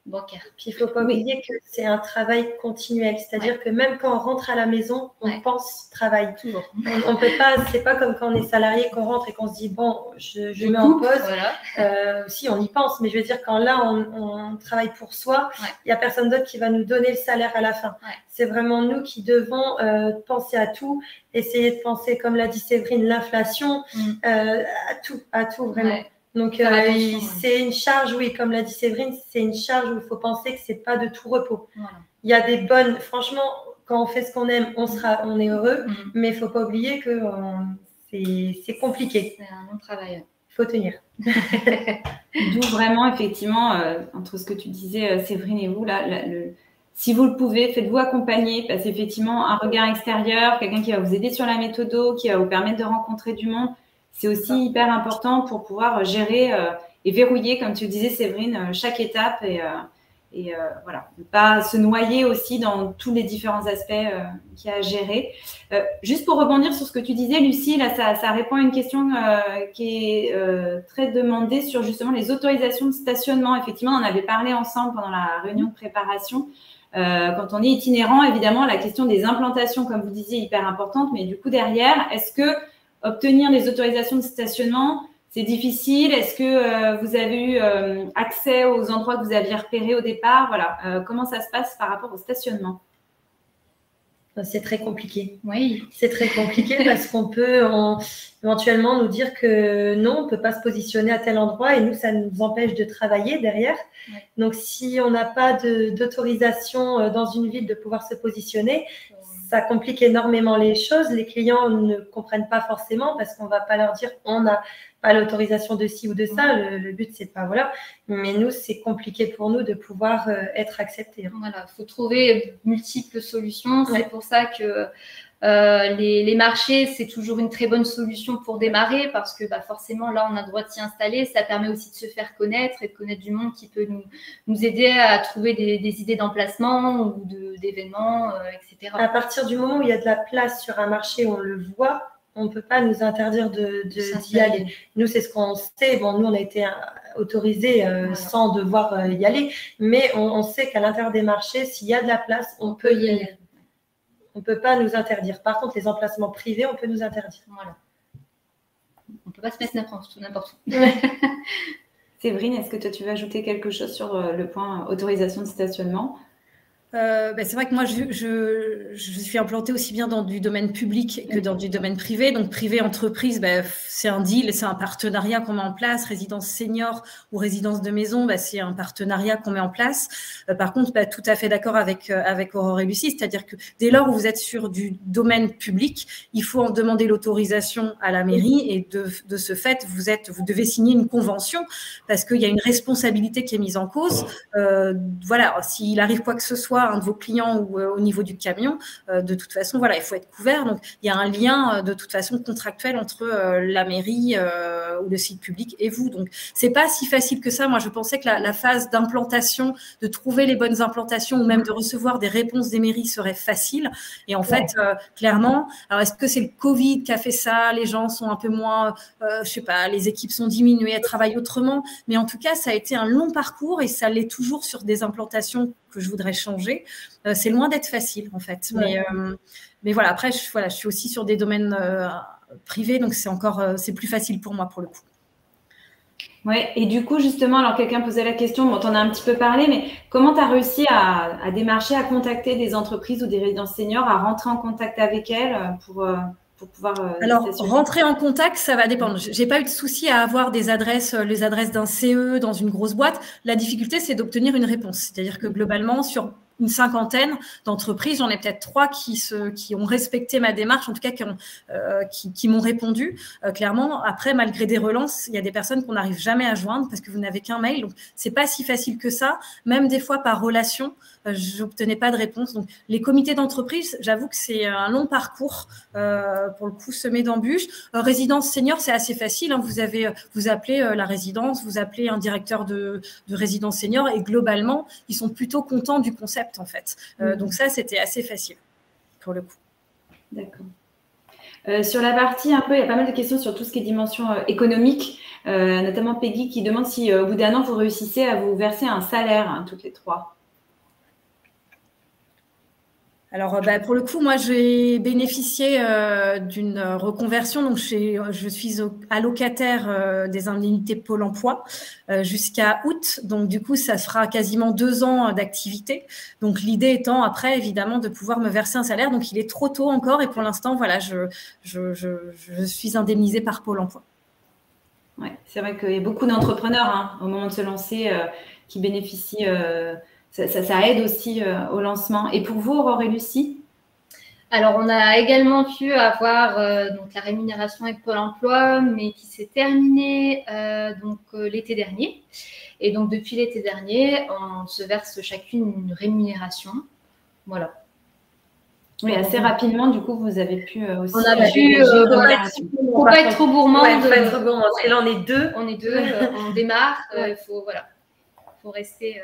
bancaire. Puis il ne faut pas oublier que c'est un travail continuel, c'est-à-dire que même quand on rentre à la maison, on pense travail. Toujours. On peut pas, c'est pas comme quand on est salarié qu'on rentre et qu'on se dit bon, je mets en pause. Voilà. Si on y pense, mais je veux dire quand là on travaille pour soi, il y a personne d'autre qui va nous donner le salaire à la fin. C'est vraiment nous qui devons penser à tout, essayer de penser, comme l'a dit Séverine, l'inflation, à tout vraiment. Donc, c'est une charge, oui, comme l'a dit Séverine, c'est une charge où il faut penser que c'est pas de tout repos. Voilà. Il y a des bonnes, franchement, quand on fait ce qu'on aime, on est heureux, mais il faut pas oublier que c'est compliqué. C'est un long travail. Il faut tenir. D'où vraiment, effectivement, entre ce que tu disais, Séverine et vous, là, si vous le pouvez, faites-vous accompagner, parce qu'effectivement, un regard extérieur, quelqu'un qui va vous aider sur la méthodo, qui va vous permettre de rencontrer du monde, c'est aussi hyper important pour pouvoir gérer et verrouiller, comme tu le disais, Séverine, chaque étape et voilà, ne pas se noyer aussi dans tous les différents aspects qu'il y a à gérer. Juste pour rebondir sur ce que tu disais, Lucie, là, ça répond à une question qui est très demandée sur justement les autorisations de stationnement. Effectivement, on en avait parlé ensemble pendant la réunion de préparation. Quand on est itinérant, évidemment, la question des implantations, comme vous disiez, est hyper importante. Mais du coup, derrière, est-ce que obtenir des autorisations de stationnement, c'est difficile? Est-ce que vous avez eu accès aux endroits que vous aviez repérés au départ? Voilà. Comment ça se passe par rapport au stationnement? C'est très compliqué. Oui. C'est très compliqué parce qu'on peut éventuellement nous dire que non, on ne peut pas se positionner à tel endroit et nous, ça nous empêche de travailler derrière. Ouais. Donc, si on n'a pas d'autorisation dans une ville de pouvoir se positionner, ça complique énormément les choses. Les clients ne comprennent pas forcément parce qu'on ne va pas leur dire on n'a pas l'autorisation de ci ou de ça. Le but, c'est pas voilà. Mais nous, c'est compliqué pour nous de pouvoir être acceptés. Voilà, il faut trouver multiples solutions. C'est pour ça que les marchés, c'est toujours une très bonne solution pour démarrer parce que forcément, là, on a le droit de s'y installer. Ça permet aussi de se faire connaître et de connaître du monde qui peut nous aider à trouver des idées d'emplacement ou d'événements, etc. À partir du moment où il y a de la place sur un marché, on le voit, on ne peut pas nous interdire d'y aller. Nous, c'est ce qu'on sait. Bon, nous, on a été autorisés sans devoir y aller, mais on sait qu'à l'intérieur des marchés, s'il y a de la place, on peut y aller. On ne peut pas nous interdire. Par contre, les emplacements privés, on peut nous interdire. Voilà. On ne peut pas se mettre n'importe où. Séverine, est-ce que toi, tu veux ajouter quelque chose sur le point autorisation de stationnement? C'est vrai que moi, je suis implantée aussi bien dans du domaine public que dans du domaine privé. Donc, privé-entreprise, c'est un deal, c'est un partenariat qu'on met en place. Résidence senior ou résidence de maison, c'est un partenariat qu'on met en place. Par contre, tout à fait d'accord avec Aurore et Lucie, c'est-à-dire que dès lors où vous êtes sur du domaine public, il faut en demander l'autorisation à la mairie et de ce fait, vous devez signer une convention parce qu'il y a une responsabilité qui est mise en cause. Voilà, s'il arrive quoi que ce soit fois un de vos clients ou au niveau du camion, de toute façon, voilà, il faut être couvert. Donc, il y a un lien de toute façon contractuel entre la mairie ou le site public et vous. Donc, c'est pas si facile que ça. Moi, je pensais que la phase d'implantation, de trouver les bonnes implantations ou même de recevoir des réponses des mairies serait facile. Et en fait, clairement, alors est-ce que c'est le Covid qui a fait ça? Les gens sont un peu moins, je sais pas, les équipes sont diminuées, elles travaillent autrement. Mais en tout cas, ça a été un long parcours et ça l'est toujours sur des implantations que je voudrais changer. C'est loin d'être facile, en fait. Ouais. Mais voilà, après, je suis aussi sur des domaines privés, donc c'est plus facile pour moi, pour le coup. Ouais, et du coup, justement, alors quelqu'un posait la question, bon, t'en as un petit peu parlé, mais comment tu as réussi à démarcher, à contacter des entreprises ou des résidences seniors, à rentrer en contact avec elles pour pouvoir… Alors, rentrer en contact, ça va dépendre. J'ai pas eu de souci à avoir des adresses, les adresses d'un CE dans une grosse boîte. La difficulté, c'est d'obtenir une réponse. C'est-à-dire que globalement, sur une cinquantaine d'entreprises, j'en ai peut-être 3 qui ont respecté ma démarche, en tout cas qui m'ont répondu. Clairement, après, malgré des relances, il y a des personnes qu'on n'arrive jamais à joindre parce que vous n'avez qu'un mail. Donc, c'est pas si facile que ça. Même des fois, par relation, j'obtenais pas de réponse. Donc, les comités d'entreprise, j'avoue que c'est un long parcours, pour le coup, semé d'embûches. Résidence senior, c'est assez facile. Hein. Vous appelez la résidence, vous appelez un directeur de résidence senior et globalement, ils sont plutôt contents du concept, en fait. Donc ça, c'était assez facile, pour le coup. D'accord. Sur la partie un peu, il y a pas mal de questions sur tout ce qui est dimension économique, notamment Peggy qui demande si au bout d'un an, vous réussissez à vous verser un salaire, hein, toutes les 3. Alors, pour le coup, moi, j'ai bénéficié d'une reconversion. Donc, je suis allocataire des indemnités Pôle emploi jusqu'à août. Donc, du coup, ça fera quasiment 2 ans d'activité. Donc, l'idée étant, après, évidemment, de pouvoir me verser un salaire. Donc, il est trop tôt encore. Et pour l'instant, voilà, je suis indemnisée par Pôle emploi. Ouais, c'est vrai qu'il y a beaucoup d'entrepreneurs, hein, au moment de se lancer, qui bénéficient… Ça aide aussi au lancement. Et pour vous, Aurore et Lucie? Alors, on a également pu avoir donc la rémunération avec Pôle emploi, mais qui s'est terminée l'été dernier. Et donc, depuis l'été dernier, on se verse chacune une rémunération. Voilà. Oui, assez rapidement, du coup, vous avez pu aussi… On a pu… faut pas être trop gourmand. Ouais, faut être gourmand. Parce que là, on est 2. On est 2, on démarre. Faut rester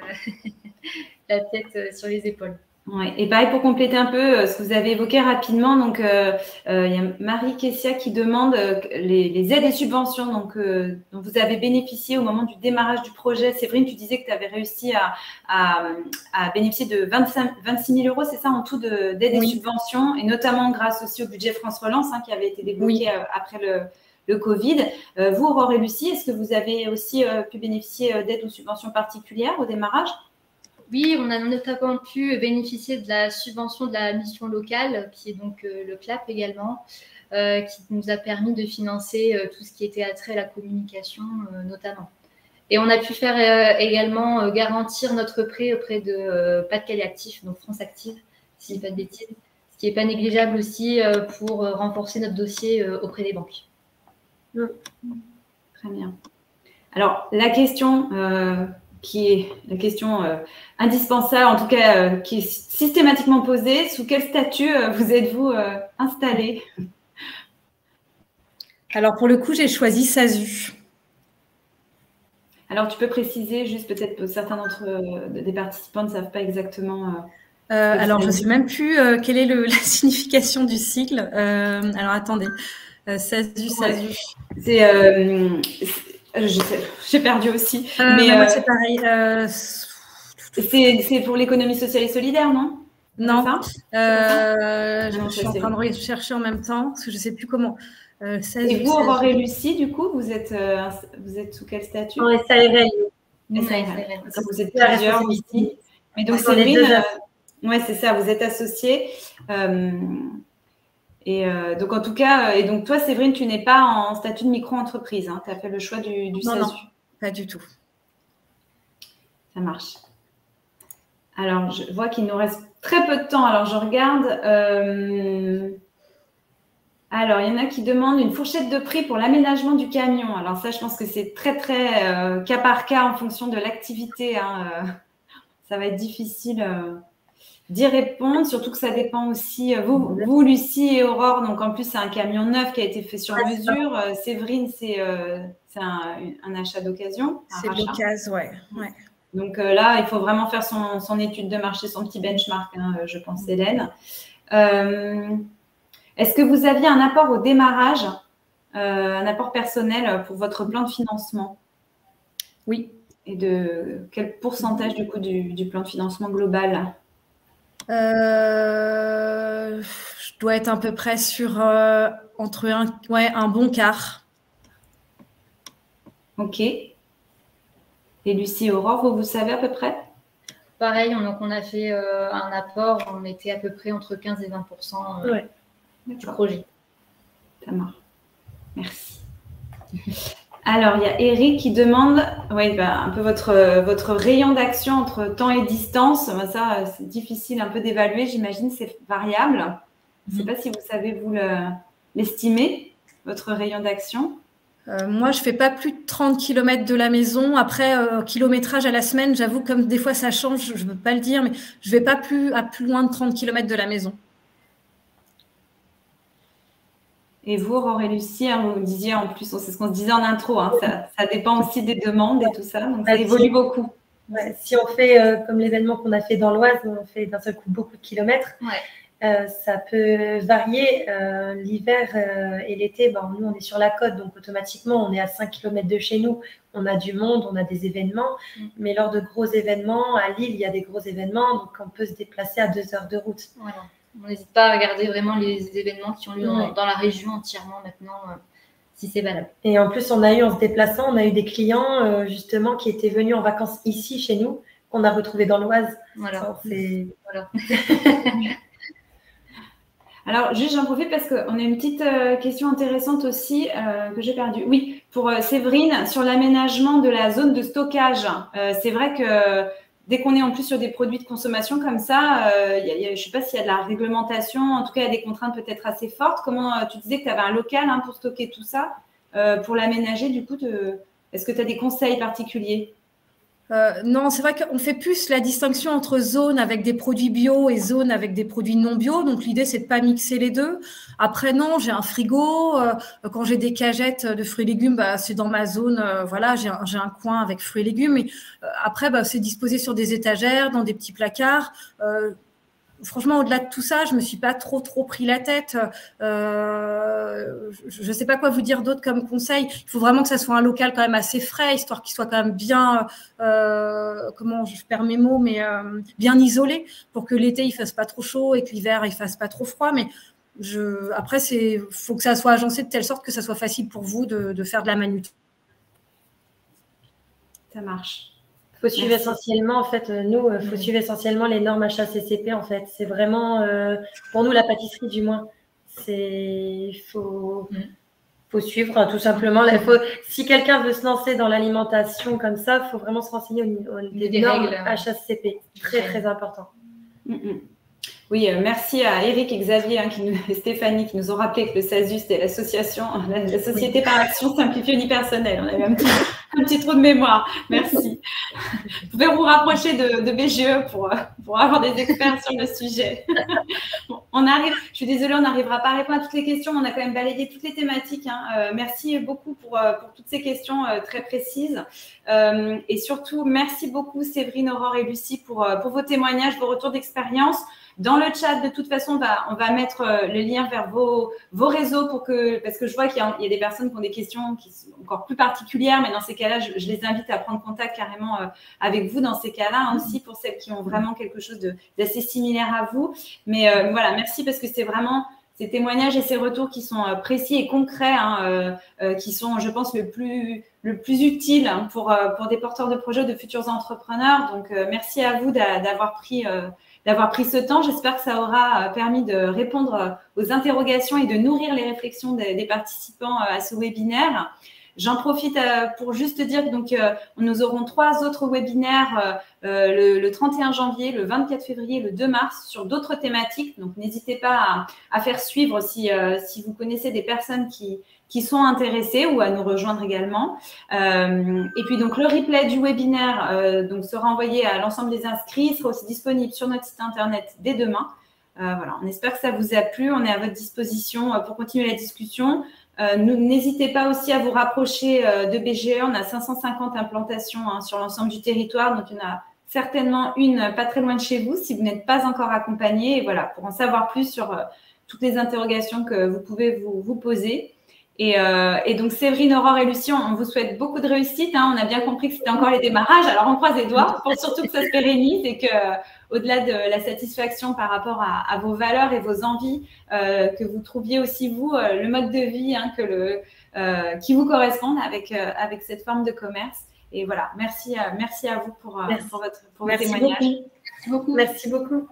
la tête sur les épaules. Ouais. Et pareil, pour compléter un peu ce que vous avez évoqué rapidement, donc il y a Marie Kessia qui demande les aides et subventions dont vous avez bénéficié au moment du démarrage du projet. Séverine, tu disais que tu avais réussi à bénéficier de 26 000 euros, c'est ça, en tout d'aides et subventions, et notamment grâce aussi au budget France Relance, hein, qui avait été débloqué après le Covid. Vous, Aurore et Lucie, est-ce que vous avez aussi pu bénéficier d'aides ou subventions particulières au démarrage? Oui, on a notamment pu bénéficier de la subvention de la mission locale, qui est donc le CLAP également, qui nous a permis de financer tout ce qui était attrait à la communication notamment. Et on a pu faire également garantir notre prêt auprès de Pas-de-Calais Actif, donc France Active, si je ne dis pas de bêtises, ce qui n'est pas négligeable aussi pour renforcer notre dossier auprès des banques. Très bien. Alors, la question… qui est la question indispensable, en tout cas qui est systématiquement posée. Sous quel statut vous êtes-vous installé? Alors, pour le coup, j'ai choisi SASU. Alors, tu peux préciser, juste peut-être que certains des participants ne savent pas exactement… alors, je ne sais même plus quelle est la signification du sigle. Alors, attendez. SASU. J'ai perdu aussi. Mais moi, c'est pareil. C'est pour l'économie sociale et solidaire, non? Non. Je suis en train de rechercher en même temps parce que je ne sais plus comment. Et vous, Aurore et Lucie, du coup, vous êtes sous quel statut? En SARL. Vous êtes plusieurs ici. Mais donc, Séverine, ouais, c'est ça, vous êtes associés. Et donc, en tout cas, et donc toi, Séverine, tu n'es pas en statut de micro-entreprise. Hein, tu as fait le choix du SASU. Non, pas du tout. Ça marche. Alors, je vois qu'il nous reste très peu de temps. Alors, je regarde. Alors, il y en a qui demandent une fourchette de prix pour l'aménagement du camion. Alors, ça, je pense que c'est très, très cas par cas en fonction de l'activité. Hein, ça va être difficile. d'y répondre, surtout que ça dépend aussi. Vous, Lucie et Aurore, donc en plus, c'est un camion neuf qui a été fait sur mesure. Séverine, c'est un achat d'occasion. C'est de l'occasion, ouais. Donc là, il faut vraiment faire son étude de marché, son petit benchmark, hein, je pense, Hélène. Est-ce que vous aviez un apport au démarrage, un apport personnel pour votre plan de financement? Oui. Et de quel pourcentage du coup du plan de financement global? Je dois être à peu près sur entre un bon quart. Ok. Et Lucie et Aurore, vous savez à peu près? Pareil, donc on a fait un apport, on était à peu près entre 15 et 20% du projet. Ça marche. Merci. Alors, il y a Eric qui demande un peu votre rayon d'action entre temps et distance. Ça, c'est difficile un peu d'évaluer, j'imagine, c'est variable. Je ne sais pas si vous savez, vous, l'estimer, votre rayon d'action. Moi, je ne fais pas plus de 30 km de la maison. Après, kilométrage à la semaine, j'avoue, comme des fois ça change, je ne peux pas le dire, mais je ne vais pas à plus loin de 30 km de la maison. Et vous, Aurore et Lucie, vous me disiez en plus, c'est ce qu'on se disait en intro, hein, ça dépend aussi des demandes et tout ça, donc ça évolue beaucoup. Ouais, si on fait comme l'événement qu'on a fait dans l'Oise, où on fait d'un seul coup beaucoup de kilomètres, ça peut varier. L'hiver et l'été, nous, on est sur la côte, donc automatiquement, on est à 5 km de chez nous. On a du monde, on a des événements. Mais lors de gros événements, à Lille, il y a des gros événements, donc on peut se déplacer à 2 heures de route. Voilà. On n'hésite pas à regarder vraiment les événements qui ont lieu dans la région entièrement maintenant, si c'est valable. Et en plus, en se déplaçant, on a eu des clients justement qui étaient venus en vacances ici, chez nous, qu'on a retrouvés dans l'Oise. Voilà. Voilà. Alors, juste, j'en profite parce qu'on a une petite question intéressante aussi que j'ai perdue. Oui, pour Séverine, sur l'aménagement de la zone de stockage. C'est vrai que dès qu'on est en plus sur des produits de consommation comme ça, je ne sais pas s'il y a de la réglementation, en tout cas, il y a des contraintes peut-être assez fortes. Comment tu disais que tu avais un local pour stocker tout ça, pour l'aménager, du coup, est-ce que tu as des conseils particuliers? Non, c'est vrai qu'on fait plus la distinction entre zones avec des produits bio et zones avec des produits non bio. Donc, l'idée, c'est de pas mixer les deux. Après, non, j'ai un frigo. Quand j'ai des cagettes de fruits et légumes, c'est dans ma zone. Voilà, j'ai un coin avec fruits et légumes. Et après, c'est disposé sur des étagères, dans des petits placards. Franchement, au-delà de tout ça, je me suis pas trop pris la tête. Je sais pas quoi vous dire d'autre comme conseil. Il faut vraiment que ça soit un local quand même assez frais, histoire qu'il soit quand même bien, comment je perds mes mots, mais bien isolé pour que l'été il fasse pas trop chaud et que l'hiver il fasse pas trop froid. Mais après, faut que ça soit agencé de telle sorte que ça soit facile pour vous de faire de la manutention. Ça marche. Il faut suivre essentiellement, en fait, faut suivre essentiellement les normes HACCP, en fait. C'est vraiment, pour nous, la pâtisserie, du moins. Faut suivre, tout simplement. Si quelqu'un veut se lancer dans l'alimentation comme ça, il faut vraiment se renseigner aux normes HACCP. Très, très important. Oui, merci à Eric et Xavier et Stéphanie qui nous ont rappelé que le SASU, c'était l'association, la Société par Action Simplifiée Unipersonnelle. On avait un petit trou de mémoire. Merci. Vous pouvez vous rapprocher de BGE pour avoir des experts sur le sujet. Bon, je suis désolée, on n'arrivera pas à répondre à toutes les questions. On a quand même balayé toutes les thématiques. Merci beaucoup pour toutes ces questions très précises. Et surtout, merci beaucoup Séverine, Aurore et Lucie pour vos témoignages, vos retours d'expérience. Dans le chat, de toute façon, on va mettre le lien vers vos réseaux parce que je vois qu'il y a des personnes qui ont des questions qui sont encore plus particulières, mais dans ces cas-là, je les invite à prendre contact carrément avec vous dans ces cas-là, aussi pour celles qui ont vraiment quelque chose d'assez similaire à vous. Mais voilà, merci parce que c'est vraiment ces témoignages et ces retours qui sont précis et concrets, qui sont, je pense, le plus utile pour des porteurs de projets, de futurs entrepreneurs. Donc, merci à vous d'avoir pris ce temps. J'espère que ça aura permis de répondre aux interrogations et de nourrir les réflexions des participants à ce webinaire. J'en profite pour juste dire que donc, nous aurons 3 autres webinaires le 31 janvier, le 24 février, le 2 mars sur d'autres thématiques. Donc, n'hésitez pas à faire suivre si vous connaissez des personnes qui sont intéressées ou à nous rejoindre également. Et puis, donc, le replay du webinaire donc, sera envoyé à l'ensemble des inscrits. Il sera aussi disponible sur notre site internet dès demain. Voilà, on espère que ça vous a plu. On est à votre disposition pour continuer la discussion. N'hésitez pas aussi à vous rapprocher de BGE. On a 550 implantations sur l'ensemble du territoire. Donc, il y en a certainement une pas très loin de chez vous si vous n'êtes pas encore accompagné. Et voilà, pour en savoir plus sur toutes les interrogations que vous pouvez vous poser. Et donc, Séverine, Aurore et Lucie, on vous souhaite beaucoup de réussite. On a bien compris que c'était encore les démarrages. Alors, on croise les doigts pour surtout que ça se pérennise et que, au-delà de la satisfaction par rapport à vos valeurs et vos envies, que vous trouviez aussi, vous, le mode de vie qui vous corresponde avec cette forme de commerce. Et voilà, merci à vous pour vos témoignages. Merci beaucoup. Merci beaucoup.